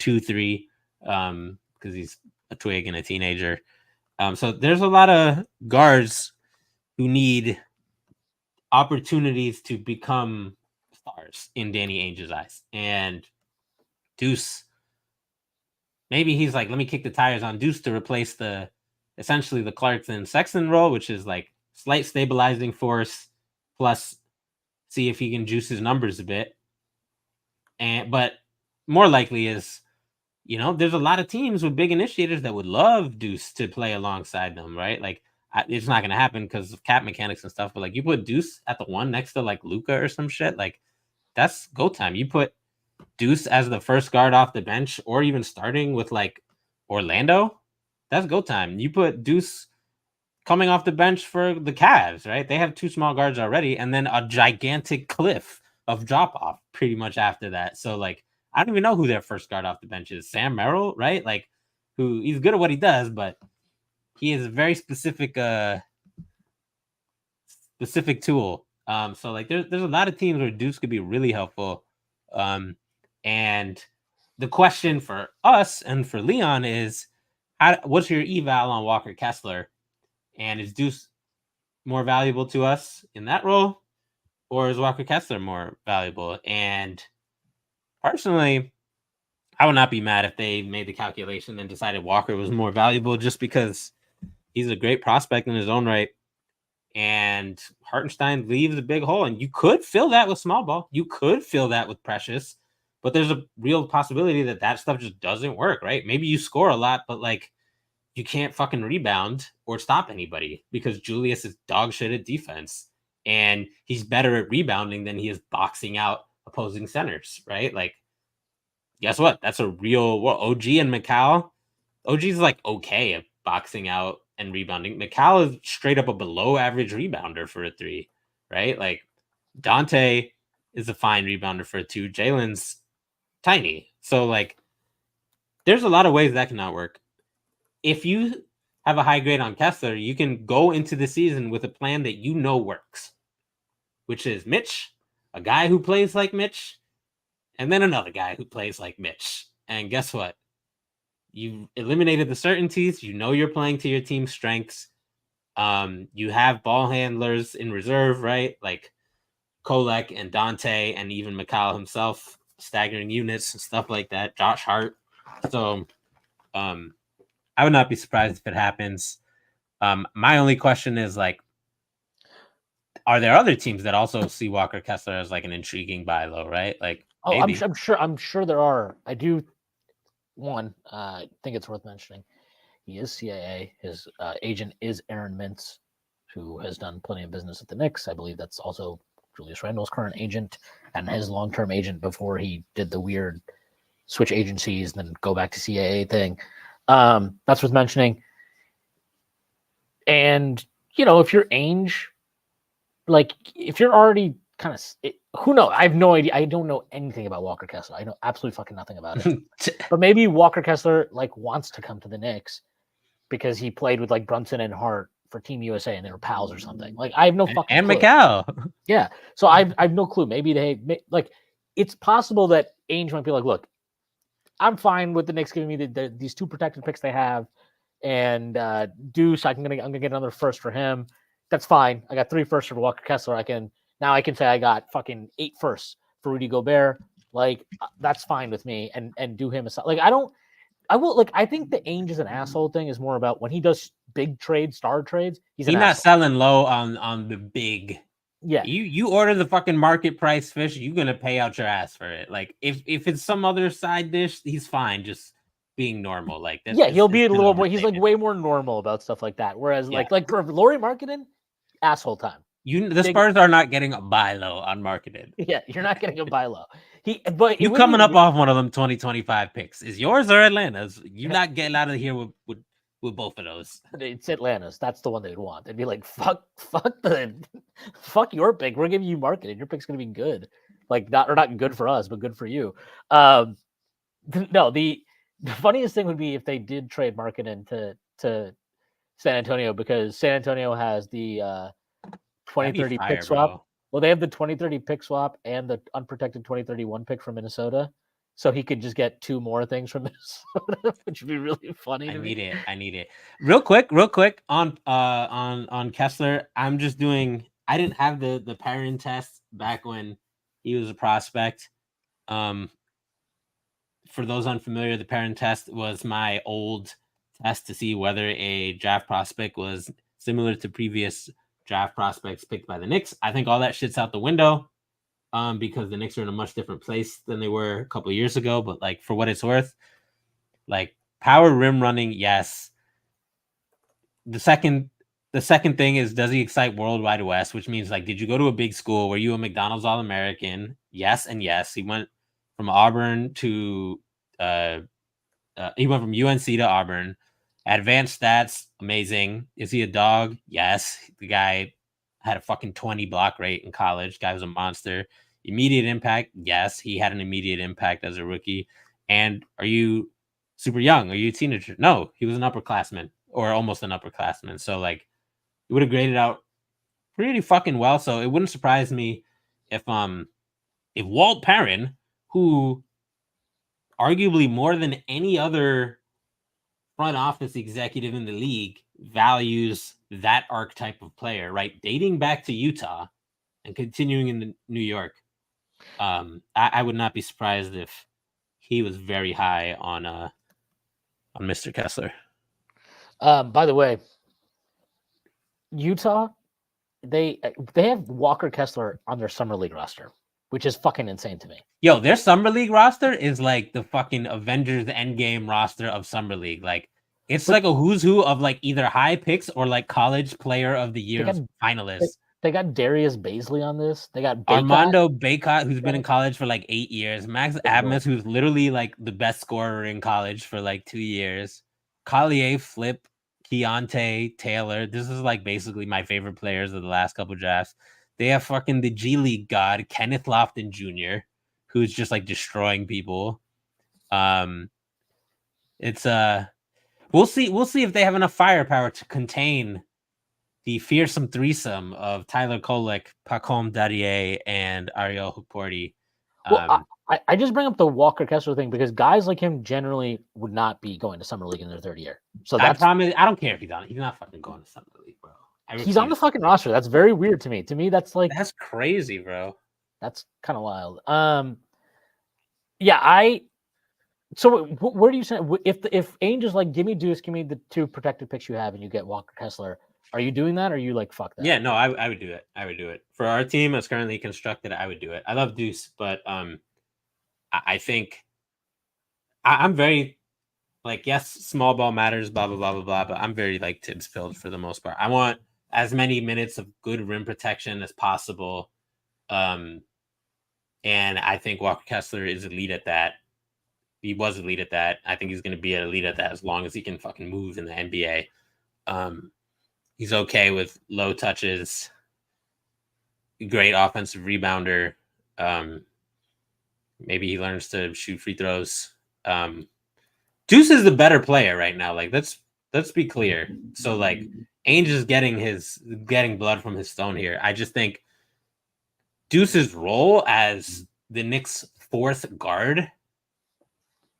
2-3 because he's a twig and a teenager. So there's a lot of guards who need opportunities to become stars in Danny Ainge's eyes. And Deuce, maybe he's like, let me kick the tires on Deuce to replace essentially the Clarkson Sexton role, which is like slight stabilizing force plus see if he can juice his numbers a bit. But more likely is, there's a lot of teams with big initiators that would love Deuce to play alongside them, right? Like it's not going to happen because of cap mechanics and stuff, but like you put Deuce at the 1 next to like Luka or some shit, like that's go time. You put Deuce as the first guard off the bench or even starting with like Orlando, that's go time. You put Deuce coming off the bench for the Cavs, right? They have 2 small guards already and then a gigantic cliff of drop off pretty much after that. So like I don't even know who their first guard off the bench is. Sam Merrill, right? Like who he's good at what he does, but he is a very specific tool. So like there's a lot of teams where Deuce could be really helpful. And the question for us and for Leon is what's your eval on Walker Kessler? And is Deuce more valuable to us in that role? Or is Walker Kessler more valuable? And personally, I would not be mad if they made the calculation and decided Walker was more valuable just because he's a great prospect in his own right. And Hartenstein leaves a big hole. And you could fill that with small ball. You could fill that with Precious. But there's a real possibility that stuff just doesn't work, right? Maybe you score a lot, but like you can't fucking rebound or stop anybody because Julius is dog shit at defense. And he's better at rebounding than he is boxing out opposing centers, right? Like, guess what? That's a real OG and McCall. OG's like okay at boxing out and rebounding. McCall is straight up a below average rebounder for a 3, right? Like Dante is a fine rebounder for a 2. Jalen's tiny. So like there's a lot of ways that cannot work. If you have a high grade on Kessler, you can go into the season with a plan that works, which is Mitch, a guy who plays like Mitch, and then another guy who plays like Mitch. And guess what? You eliminated the certainties. You're playing to your team's strengths. You have ball handlers in reserve, right? Like Kolek and Dante and even McCall himself, staggering units and stuff like that. Josh Hart. So I would not be surprised if it happens. My only question is like, are there other teams that also see Walker Kessler as like an intriguing buy low, right? Like, maybe. I'm sure there are. I do. One, I think it's worth mentioning. He is CAA. His agent is Aaron Mintz, who has done plenty of business at the Knicks. I believe that's also Julius Randle's current agent and his long-term agent before he did the weird switch agencies and then go back to CAA thing. That's worth mentioning. And, if you're Ainge, like, if you're already kind of, who knows? I have no idea. I don't know anything about Walker Kessler. I know absolutely fucking nothing about it. But maybe Walker Kessler, like, wants to come to the Knicks because he played with, like, Brunson and Hart for Team USA and they were pals or something. Like, I have no fucking clue. And McCall. Yeah. So I have no clue. Maybe it's possible that Ainge might be like, look, I'm fine with the Knicks giving me these 2 protected picks they have, and Deuce, I'm gonna get another first for him. That's fine. I got 3 firsts for Walker Kessler. I can say I got fucking 8 firsts for Rudy Gobert. Like that's fine with me, and do him a like I think the Ainge is an asshole thing is more about when he does big trades, star trades. He's not selling low on the big. Yeah, you order the fucking market price fish, you're gonna pay out your ass for it. Like if it's some other side dish, he's fine. Just being normal. Like that, yeah, he'll be a it's an little more. He's like overstatement. way more normal about stuff like that. Whereas Yeah. like for Lauri Markkanen, asshole time. The Spurs are not getting a buy low on Markkanen. Yeah, you're not getting a buy low. But You coming up off one of them 2025 picks. Is yours or Atlanta's? You not getting out of here with both of those. It's Atlanta's. That's the one they'd want. They'd be like, fuck your pick. We're giving you Markkanen. Your pick's gonna be good. Like not good for us, but good for you. No, the funniest thing would be if they did trade Markkanen to San Antonio, because San Antonio has the 2030 pick swap. Bro. Well, they have the 2030 pick swap and the unprotected 2031 pick from Minnesota. So he could just get 2 more things from Minnesota, which would be really funny. I need it. Real quick on Kessler. I'm just doing. I didn't have the parent test back when he was a prospect. For those unfamiliar, the parent test was my old test to see whether a draft prospect was similar to previous draft prospects picked by the Knicks. I think all that shit's out the window. Because the Knicks are in a much different place than they were a couple of years ago. But like for what it's worth, like power rim running, yes. The second thing is, does he excite Worldwide West? Which means like, did you go to a big school? Were you a McDonald's All-American? Yes, and yes. He went from Auburn to he went from UNC to Auburn. Advanced stats, amazing. Is he a dog? Yes. The guy had a fucking 20 block rate in college. Guy was a monster. Immediate impact, yes, he had an immediate impact as a rookie. And are you super young? Are you a teenager? No, he was an upperclassman or almost an upperclassman. So like, he would have graded out pretty fucking well. So it wouldn't surprise me if Walt Perrin, who arguably more than any other front office executive in the league values that archetype of player, right? Dating back to Utah and continuing in New York. I would not be surprised if he was very high on Mr. Kessler. By the way, Utah, they have Walker Kessler on their summer league roster, which is fucking insane to me. Yo, their summer league roster is like the fucking Avengers Endgame roster of summer league. Like it's like a who's who of like either high picks or like college player of the year finalists. They got Darius Baisley on this. They got Armando Bacot, who's been in college for like 8 years. Max Abmas, who's literally like the best scorer in college for like 2 years. Collier, Flip, Keontae, Taylor. This is like basically my favorite players of the last couple drafts. They have fucking the G League god, Kenneth Lofton Jr., who's just like destroying people. It's we'll see if they have enough firepower to contain the fearsome threesome of Tyler Kolek, Pacom Darrier, and Ariel Hukporti. Well, I just bring up the Walker Kessler thing because guys like him generally would not be going to summer league in their third year. So I promise, I don't care if he's on. He's not fucking going to summer league, bro. He's on the fucking roster. That's very weird to me. To me, that's crazy, bro. That's kind of wild. Yeah, So where do you say if Ainge is like, give me Deuce, give me the 2 protected picks you have, and you get Walker Kessler? Are you doing that, or are you like, fuck that? Yeah, no, I would do it. I would do it for our team as currently constructed. I would do it. I love Deuce, but I think I'm very like, yes, small ball matters, blah blah blah blah blah. But I'm very like Tibbs filled for the most part. I want as many minutes of good rim protection as possible, and I think Walker Kessler is elite at that. He was elite at that. I think he's going to be an elite at that as long as he can fucking move in the NBA. He's okay with low touches. Great offensive rebounder. Maybe he learns to shoot free throws. Deuce is the better player right now. Like let's be clear. So like Ainge is getting blood from his stone here. I just think Deuce's role as the Knicks' 4th guard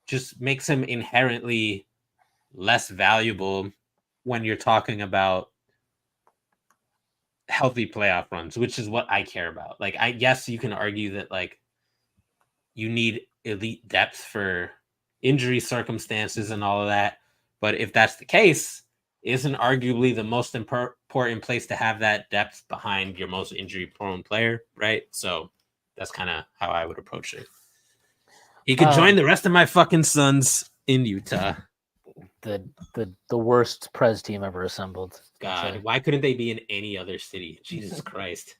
just makes him inherently less valuable when you're talking about healthy playoff runs, which is what I care about. Like, I guess you can argue that like you need elite depth for injury circumstances and all of that. But if that's the case, isn't arguably the most important place to have that depth behind your most injury prone player, right? So that's kind of how I would approach it. He could join the rest of my fucking sons in Utah. The worst Prez team ever assembled. God, why couldn't they be in any other city? Jesus Christ.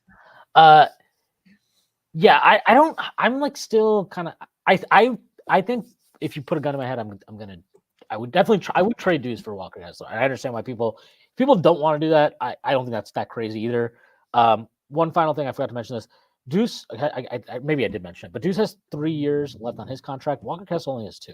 Yeah, I don't. I'm like still kind of. I think if you put a gun in my head, I'm gonna. I would definitely try. I would trade Deuce for Walker Kessler. I understand why people don't want to do that. I don't think that's that crazy either. One final thing I forgot to mention this. Deuce, maybe I did mention it, but Deuce has 3 years left on his contract. Walker Kessler only has 2.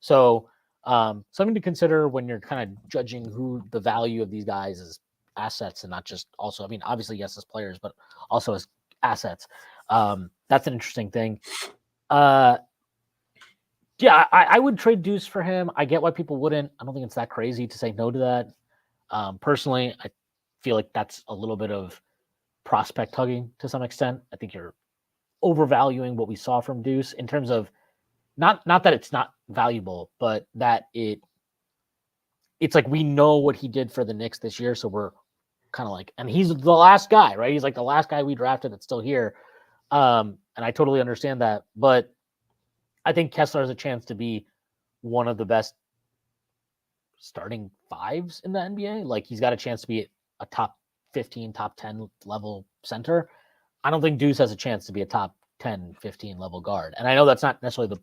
So something to consider when you're kind of judging who the value of these guys is assets and not just also. I mean, obviously yes as players, but also as assets. That's an interesting thing. Yeah, I would trade Deuce for him. I get why people wouldn't. I don't think it's that crazy to say no to that. Personally, I feel like that's a little bit of prospect hugging to some extent. I think you're overvaluing what we saw from Deuce in terms of not that it's not valuable, but that it's like we know what he did for the Knicks this year, so we're kind of like, and he's the last guy, right? He's like the last guy we drafted that's still here. And I totally understand that, but I think Kessler has a chance to be one of the best starting 5s in the NBA. Like he's got a chance to be a top 15, top 10 level center. I don't think Deuce has a chance to be a top 10, 15 level guard. And I know that's not necessarily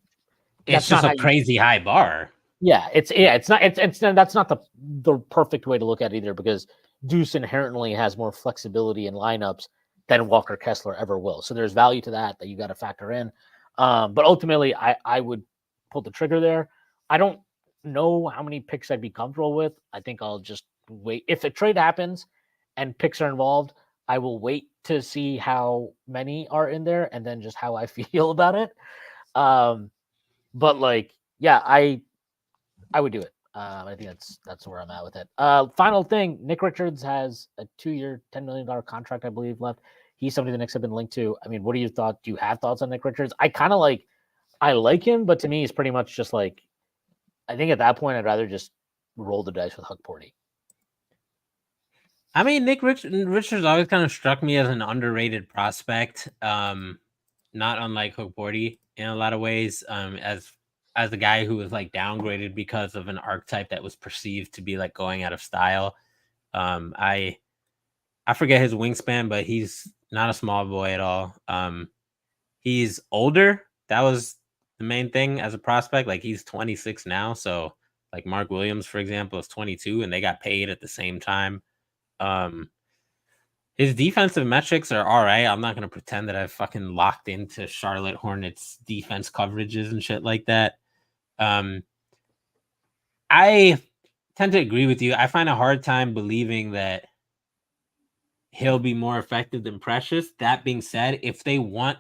it's just a crazy high bar. Yeah, it's not that's not the perfect way to look at it either, because Deuce inherently has more flexibility in lineups than Walker Kessler ever will. So there's value to that you got to factor in. But ultimately, I would pull the trigger there. I don't know how many picks I'd be comfortable with. I think I'll just wait. If a trade happens and picks are involved, I will wait to see how many are in there and then just how I feel about it. But like, yeah, I would do it. I think that's where I'm at with it. Final thing, Nick Richards has a 2-year, $10 million contract, I believe, left. He's somebody the Knicks have been linked to. I mean, what do you thought? Do you have thoughts on Nick Richards? I like him, but to me, he's pretty much just like, I think at that point, I'd rather just roll the dice with Hukporti. I mean, Nick Richards always kind of struck me as an underrated prospect. Not unlike Hukporti in a lot of ways. As the guy who was like downgraded because of an archetype that was perceived to be like going out of style. I forget his wingspan, but he's not a small boy at all. He's older. That was the main thing as a prospect. Like he's 26 now. So like Mark Williams, for example, is 22 and they got paid at the same time. His defensive metrics are all right. I'm not going to pretend that I've fucking locked into Charlotte Hornets defense coverages and shit like that. I tend to agree with you. I find a hard time believing that he'll be more effective than Precious. That being said, if they want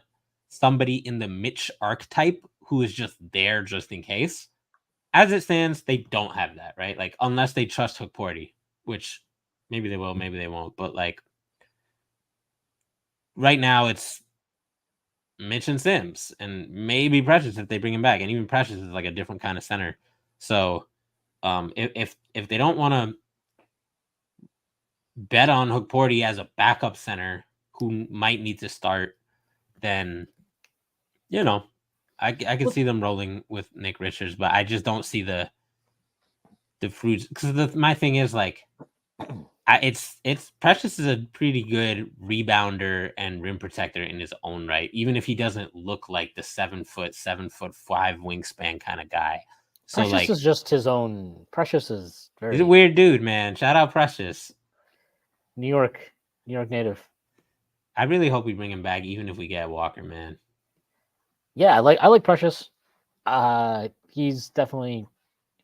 somebody in the Mitch archetype who is just there just in case, as it stands, they don't have that, right? Like, unless they trust Hukporti, which maybe they will, maybe they won't. But like, right now it's Mitch and Sims and maybe Precious if they bring him back. And even Precious is like a different kind of center. So if they don't want to bet on Hukporti as a backup center who might need to start, then, you know, I can see them rolling with Nick Richards, but I just don't see the fruits. Because my thing is like, it's Precious is a pretty good rebounder and rim protector in his own right, even if he doesn't look like the 7'5" wingspan kind of guy. So Precious is just his own. Precious is very. He's a weird dude, man. Shout out Precious. New York native. I really hope we bring him back, even if we get Walker, man. Yeah, I like Precious. He's definitely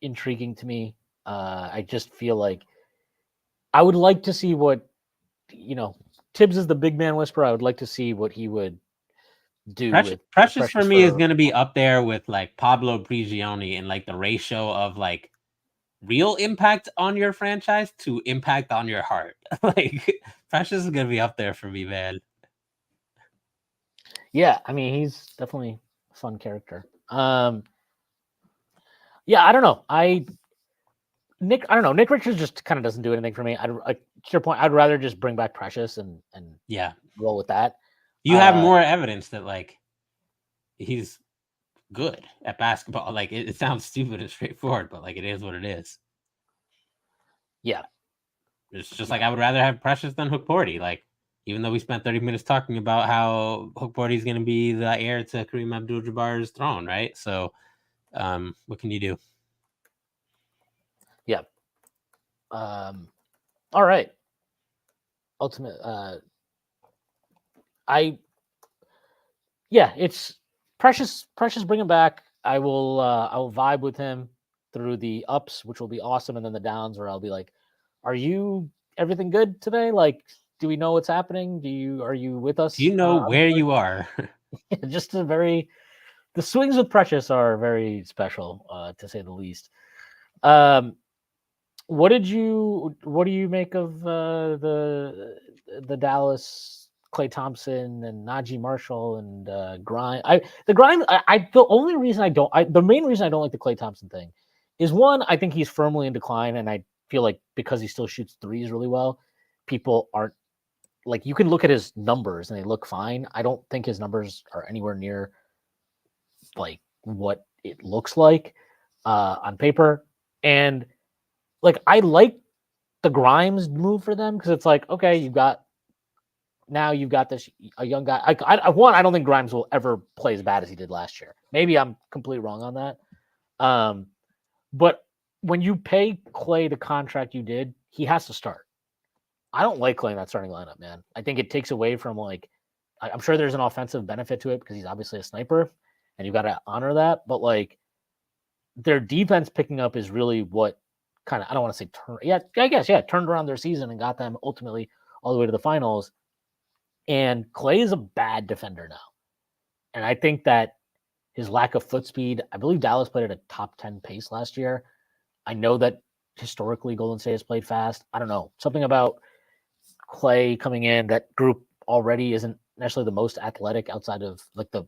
intriguing to me. I just feel like I would like to see what, Tibbs is the big man whisperer. I would like to see what he would do. Precious for me is going to be up there with like Pablo Prigioni in like the ratio of like real impact on your franchise to impact on your heart. Like Precious is going to be up there for me, man. Yeah, I mean, he's definitely a fun character. Yeah, I don't know. Nick Richards just kind of doesn't do anything for me. To your point, I'd rather just bring back Precious and yeah, roll with that. You have more evidence that like he's good at basketball. Like it sounds stupid and straightforward, but like it is what it is. Yeah. It's just like I would rather have Precious than Hukporti. Like, even though we spent 30 minutes talking about how Hukporti is going to be the heir to Kareem Abdul-Jabbar's throne, right? So, what can you do? Yeah. All right. Ultimate. It's Precious. Precious, bring him back. I will vibe with him through the ups, which will be awesome, and then the downs, where I'll be like, "Are you everything good today? Like, do we know what's happening? Are you with us? Do you know where you are?" Just the swings with Precious are very special, to say the least. What do you make of the Dallas Klay Thompson and Najee Marshall and Grimes? The main reason I don't like the Klay Thompson thing is, one, I think he's firmly in decline, and I feel like because he still shoots threes really well, people aren't like, you can look at his numbers and they look fine. I don't think his numbers are anywhere near like what it looks like on paper. And like, I like the Grimes move for them, because it's like, okay, you've got this a young guy. I don't think Grimes will ever play as bad as he did last year. Maybe I'm completely wrong on that. But when you pay Klay the contract you did, he has to start. I don't like Klay in that starting lineup, man. I think it takes away from, like, I'm sure there's an offensive benefit to it because he's obviously a sniper, and you've got to honor that. But like, their defense picking up is really what kind of, I don't want to say turned around their season and got them ultimately all the way to the finals. And Klay is a bad defender now. And I think that his lack of foot speed, I believe Dallas played at a top 10 pace last year. I know that historically Golden State has played fast. I don't know. Something about Klay coming in, that group already isn't necessarily the most athletic outside of like the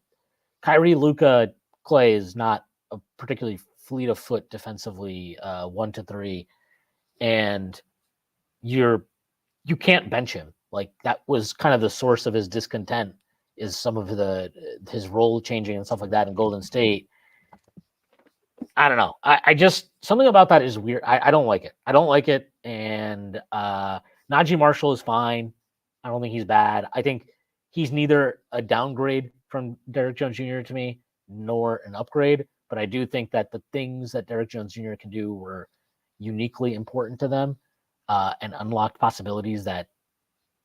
Kyrie, Luka. Klay is not a particularly fleet of foot defensively, 1-3, and you can't bench him. Like, that was kind of the source of his discontent, is some of his role changing and stuff like that in Golden State. I don't know. I just, something about that is weird. I don't like it. I don't like it. And Najee Marshall is fine. I don't think he's bad. I think he's neither a downgrade from Derrick Jones Jr. to me, nor an upgrade. But I do think that the things that Derrick Jones Jr. can do were uniquely important to them, and unlocked possibilities that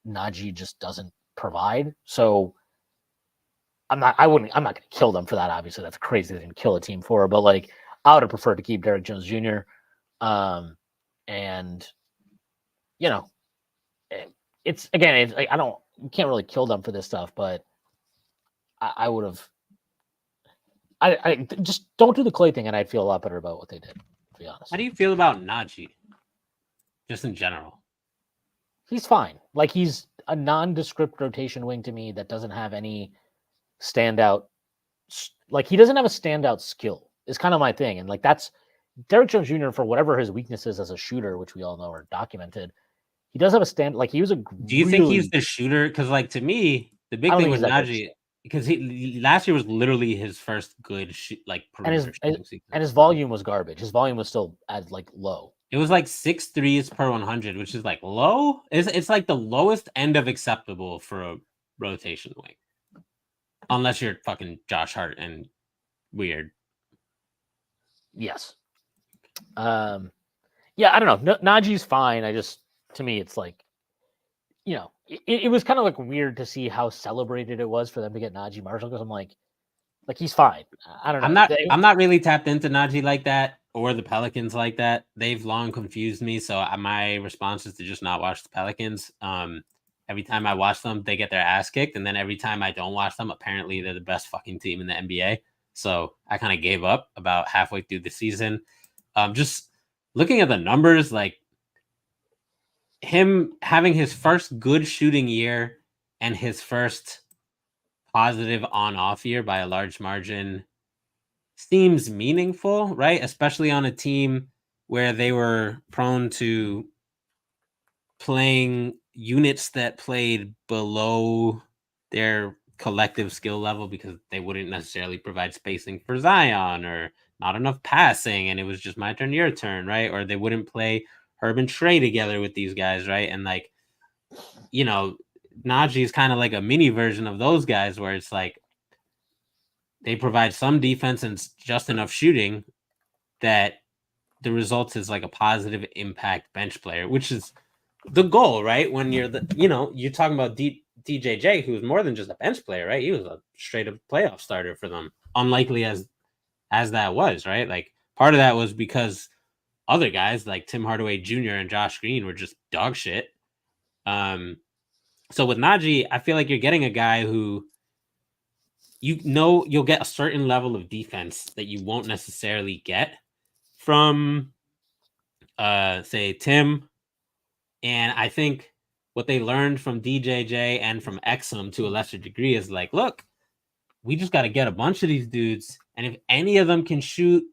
Najee just doesn't provide. So I'm not going to kill them for that. Obviously, that's crazy thing to kill a team for. But like, I would have preferred to keep Derrick Jones Jr. And it's like, you can't really kill them for this stuff, but I would have. I just don't do the Klay thing, and I'd feel a lot better about what they did, to be honest. How do you feel about Najee? Just in general. He's fine. Like, he's a nondescript rotation wing to me that doesn't have any standout. Like, he doesn't have a standout skill, is kind of my thing. And like, that's Derrick Jones Jr., for whatever his weaknesses as a shooter, which we all know are documented. He does have a stand. Like, he was a. Do you think he's the shooter? Because like, to me, the big thing with Najee, because he last year was literally his first good and his volume was garbage. His volume was still at like low. It was like 6 threes per 100, which is like low. It's like the lowest end of acceptable for a rotation wing, unless you're fucking Josh Hart and weird. Yes. Yeah, I don't know. Najee's fine. To me, it's like, it was kind of like weird to see how celebrated it was for them to get Najee Marshall, because I'm like he's fine. I don't know. I'm not really tapped into Najee like that, or the Pelicans like that. They've long confused me, so my response is to just not watch the Pelicans. Every time I watch them, they get their ass kicked, and then every time I don't watch them, apparently they're the best fucking team in the NBA. So I kind of gave up about halfway through the season. Just looking at the numbers, like him having his first good shooting year and his first positive on-off year by a large margin seems meaningful, right? Especially on a team where they were prone to playing units that played below their collective skill level because they wouldn't necessarily provide spacing for Zion or not enough passing, and it was just my turn, your turn, right? Or they wouldn't play Herb and Trey together with these guys, right? And like, Najee is kind of like a mini version of those guys where it's like they provide some defense and just enough shooting that the result is like a positive impact bench player, which is the goal, right? When you're you're talking about DJJ, who's more than just a bench player, right? He was a straight up playoff starter for them. Unlikely as that was, right? Like part of that was because other guys like Tim Hardaway Jr. and Josh Green were just dog shit. So with Najee, I feel like you're getting a guy who you'll get a certain level of defense that you won't necessarily get from say Tim. And I think what they learned from DJJ and from Exum to a lesser degree is like, look, we just got to get a bunch of these dudes. And if any of them can shoot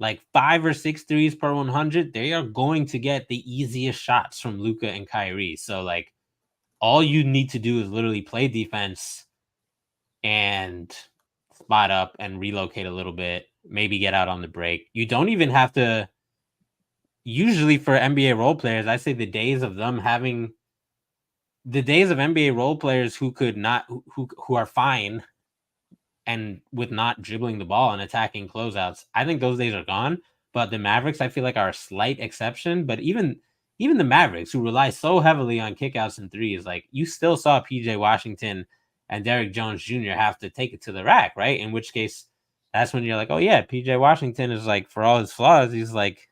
like 5 or 6 threes per 100, they are going to get the easiest shots from Luka and Kyrie. So like all you need to do is literally play defense and spot up and relocate a little bit, maybe get out on the break. You don't even have to. Usually for NBA role players, I say the days of NBA role players who are fine and with not dribbling the ball and attacking closeouts, I think those days are gone. But the Mavericks, I feel like, are a slight exception. But even the Mavericks, who rely so heavily on kickouts and threes, like you still saw PJ Washington and Derrick Jones Jr. have to take it to the rack, right? In which case, that's when you're like, oh yeah, PJ Washington is like, for all his flaws, he's like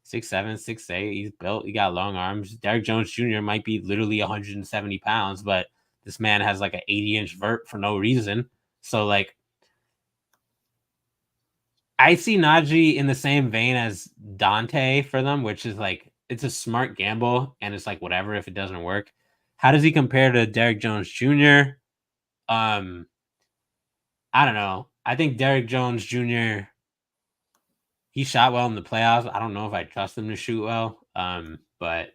6'7", 6'8". He's built. He got long arms. Derrick Jones Jr. might be literally 170 pounds, but this man has like an 80-inch vert for no reason. So like, I see Najee in the same vein as Dante for them, which is like, it's a smart gamble, and it's like whatever if it doesn't work. How does he compare to Derrick Jones Jr.? I don't know. I think Derrick Jones Jr. He shot well in the playoffs. I don't know if I trust him to shoot well. But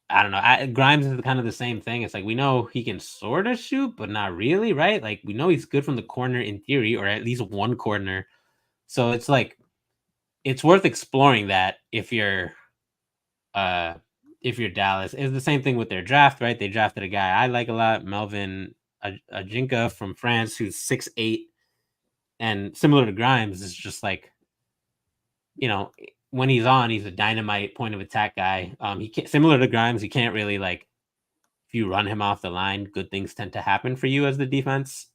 I don't know. Grimes is kind of the same thing. It's like we know he can sort of shoot, but not really, right? Like we know he's good from the corner in theory, or at least one corner. So it's like it's worth exploring that if you're Dallas. It's the same thing with their draft, right? They drafted a guy I like a lot, Melvin Ajinka from France, who's 6'8", and similar to Grimes, is just like, when he's on, he's a dynamite point of attack guy. He can't, similar to Grimes, he can't really like, if you run him off the line, good things tend to happen for you as the defense.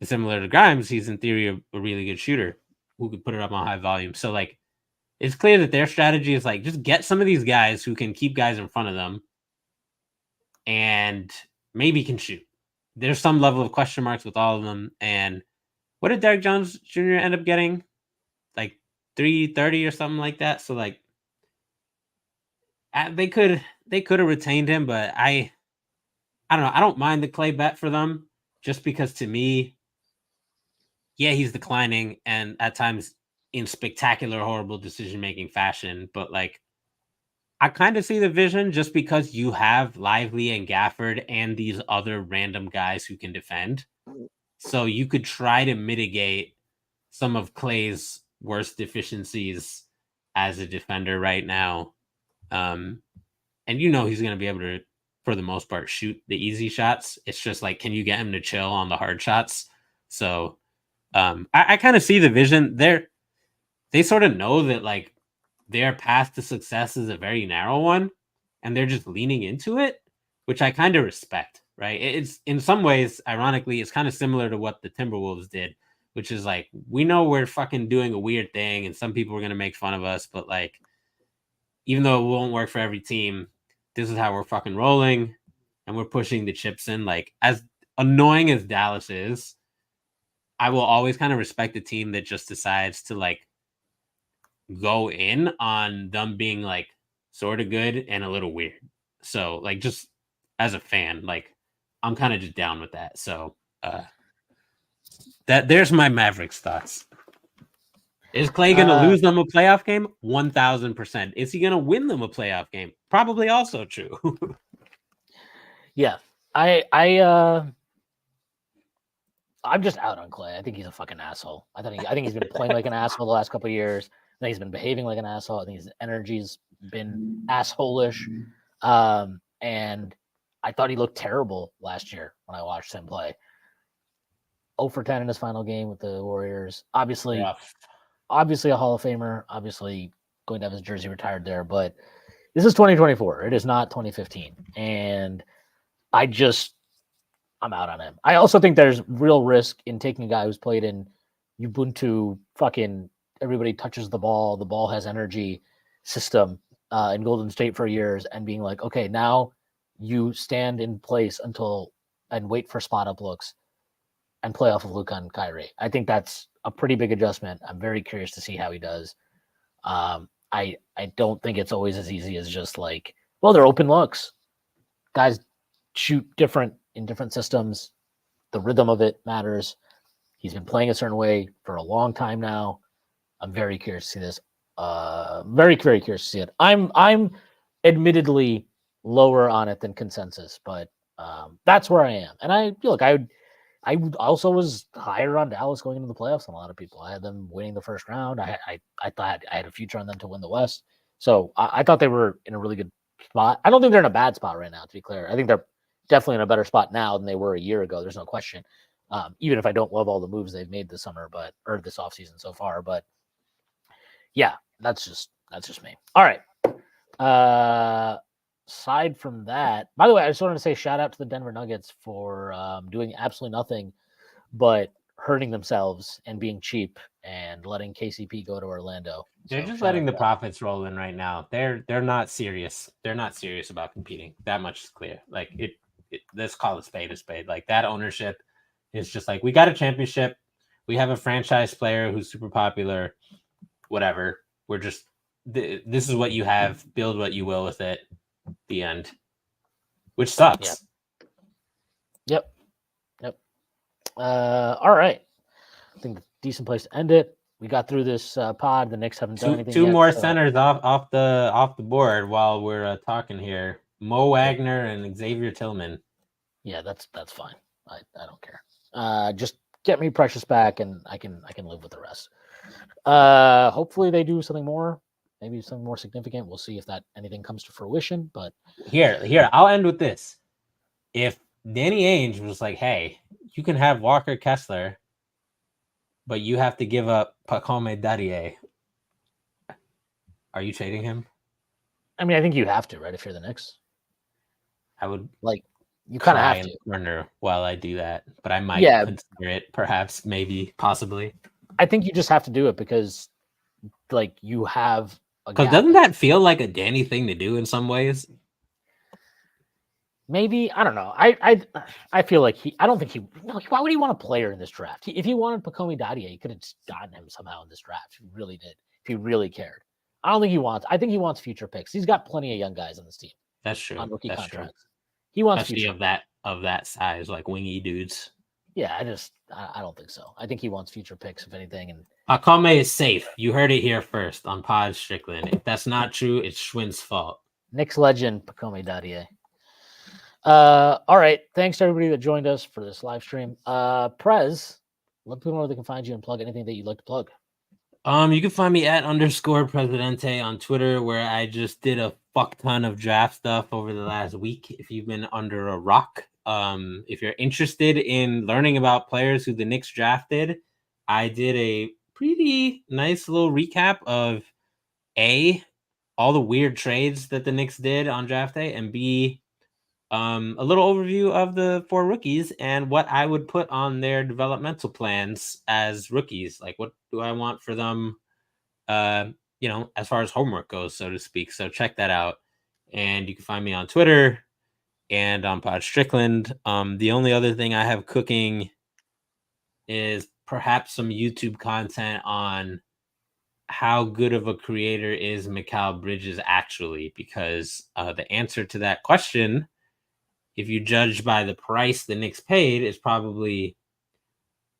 Similar to Grimes, he's in theory a really good shooter who could put it up on high volume. So like, it's clear that their strategy is like, just get some of these guys who can keep guys in front of them and maybe can shoot. There's some level of question marks with all of them. And what did Derrick Jones Jr. end up getting? Like 330 or something like that. So like they could have retained him, but I don't know. I don't mind the Clay bet for them just because to me, yeah, he's declining and at times in spectacular, horrible decision-making fashion. But like, I kind of see the vision just because you have Lively and Gafford and these other random guys who can defend. So you could try to mitigate some of Clay's worst deficiencies as a defender right now. And he's going to be able to, for the most part, shoot the easy shots. It's just like, can you get him to chill on the hard shots? So I kind of see the vision. They sort of know that like their path to success is a very narrow one, and they're just leaning into it, which I kind of respect, right? It's in some ways, ironically, it's kind of similar to what the Timberwolves did, which is like, we know we're fucking doing a weird thing and some people are going to make fun of us, but like, even though it won't work for every team, this is how we're fucking rolling and we're pushing the chips in. Like, as annoying as Dallas is, I will always kind of respect a team that just decides to like go in on them being like sort of good and a little weird. So like, just as a fan, like I'm kind of just down with that. So there's my Mavericks thoughts. Is Clay going to lose them a playoff game? 1,000%. Is he going to win them a playoff game? Probably also true. Yeah. I'm just out on Clay. I think he's a fucking asshole. I think he's been playing like an asshole the last couple of years. I think he's been behaving like an asshole. I think his energy's been asshole-ish. And I thought he looked terrible last year when I watched him play. 0 for 10 in his final game with the Warriors. Obviously a Hall of Famer. Obviously going to have his jersey retired there, but this is 2024. It is not 2015. And I'm out on him. I also think there's real risk in taking a guy who's played in Ubuntu, fucking everybody touches the ball has energy system in Golden State for years, and being like, okay, now you stand in place and wait for spot up looks and play off of Luka and Kyrie. I think that's a pretty big adjustment. I'm very curious to see how he does. I don't think it's always as easy as just like, well, they're open looks. Guys shoot different in different systems. The rhythm of it matters. He's been playing a certain way for a long time now. I'm very curious to see this. Very, very curious to see it. I'm admittedly lower on it than consensus, but that's where I am. And I also was higher on Dallas going into the playoffs than a lot of people. I had them winning the first round. I thought I had a future on them to win the West. So I thought they were in a really good spot. I don't think they're in a bad spot right now, to be clear. I think they're definitely in a better spot now than they were a year ago. There's no question. Even if I don't love all the moves they've made this summer, or this offseason so far. But yeah, that's just me. All right. Aside from that, by the way, I just wanted to say shout out to the Denver Nuggets for doing absolutely nothing but hurting themselves and being cheap and letting KCP go to Orlando. They're just letting the profits roll in right now. They're not serious. They're not serious about competing. That much is clear. Like let's call it spade a spade. Like that ownership is just like, we got a championship. We have a franchise player who's super popular. Whatever. We're just this is what you have. Build what you will with it. The end. Which sucks. Yep. All right. I think a decent place to end it. We got through this pod. The Knicks haven't done anything. Two more centers off the board while we're talking here. Mo Wagner and Xavier Tillman. Yeah, that's fine. I don't care. Just get me Precious back, and I can live with the rest. Hopefully they do something more. Maybe something more significant. We'll see if that anything comes to fruition. But here, I'll end with this. If Danny Ainge was like, "Hey, you can have Walker Kessler, but you have to give up Pacome Dadie," are you trading him? I mean, I think you have to, right? If you're the Knicks, I would you kind of have in to. The corner while I do that, but I might consider it, perhaps, maybe, possibly. I think you just have to do it because, you have. Because doesn't that feel like a Danny thing to do in some ways? Maybe, I don't know. I feel like I don't think why would he want a player in this draft? If he wanted Pacome Dadie, he could have gotten him somehow in this draft. If he really did, if he really cared. I don't think he wants. I think he wants future picks. He's got plenty of young guys on this team. That's true. On rookie contracts. True. He wants future of that size, like wingy dudes. Yeah, I don't think so. I think he wants future picks, if anything. And Pacome is safe. You heard it here first on Pod Strickland. If that's not true, it's Shwin's fault. Knicks legend Pacome Dadie. All right. Thanks to everybody that joined us for this live stream. Prez, let people know where they can find you and plug anything that you'd like to plug. You can find me at _Presidente on Twitter, where I just did a fuck ton of draft stuff over the last week. If you've been under a rock, if you're interested in learning about players who the Knicks drafted, I did a pretty nice little recap of A, all the weird trades that the Knicks did on draft day, and B, a little overview of the 4 rookies and what I would put on their developmental plans as rookies. Like, what do I want for them, as far as homework goes, so to speak. So check that out. And you can find me on Twitter and on Pod Strickland. The only other thing I have cooking is perhaps some YouTube content on how good of a creator is Mikal Bridges actually, because the answer to that question, if you judge by the price the Knicks paid, is probably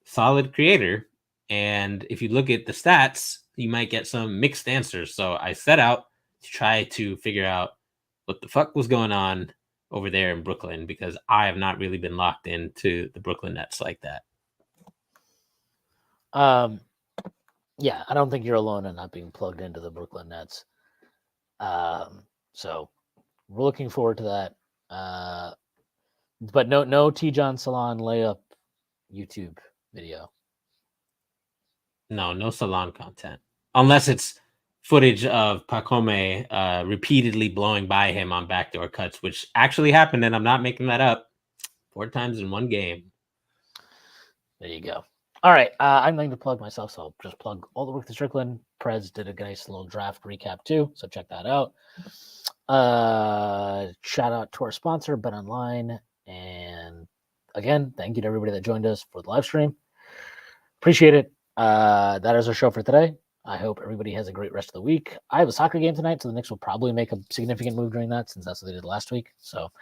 solid creator. And if you look at the stats, you might get some mixed answers. So I set out to try to figure out what the fuck was going on over there in Brooklyn, because I have not really been locked into the Brooklyn Nets like that. Yeah, I don't think you're alone in not being plugged into the Brooklyn Nets. So we're looking forward to that. But no T-John Salon layup YouTube video. No salon content. Unless it's footage of Pacome repeatedly blowing by him on backdoor cuts, which actually happened, and I'm not making that up. 4 times in one game. There you go. All right, I'm going to plug myself, so I'll just plug all the work that Strickland. Prez did a nice little draft recap too, so check that out. Shout out to our sponsor, BetOnline, and again, thank you to everybody that joined us for the live stream. Appreciate it. That is our show for today. I hope everybody has a great rest of the week. I have a soccer game tonight, so the Knicks will probably make a significant move during that, since that's what they did last week. So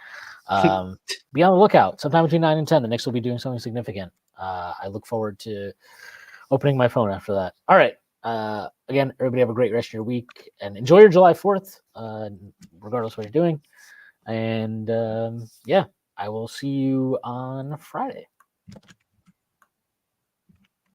be on the lookout. Sometime between 9 and 10, the Knicks will be doing something significant. I look forward to opening my phone after that. All right. Again, everybody have a great rest of your week, and enjoy your July 4th, regardless of what you're doing. And yeah, I will see you on Friday.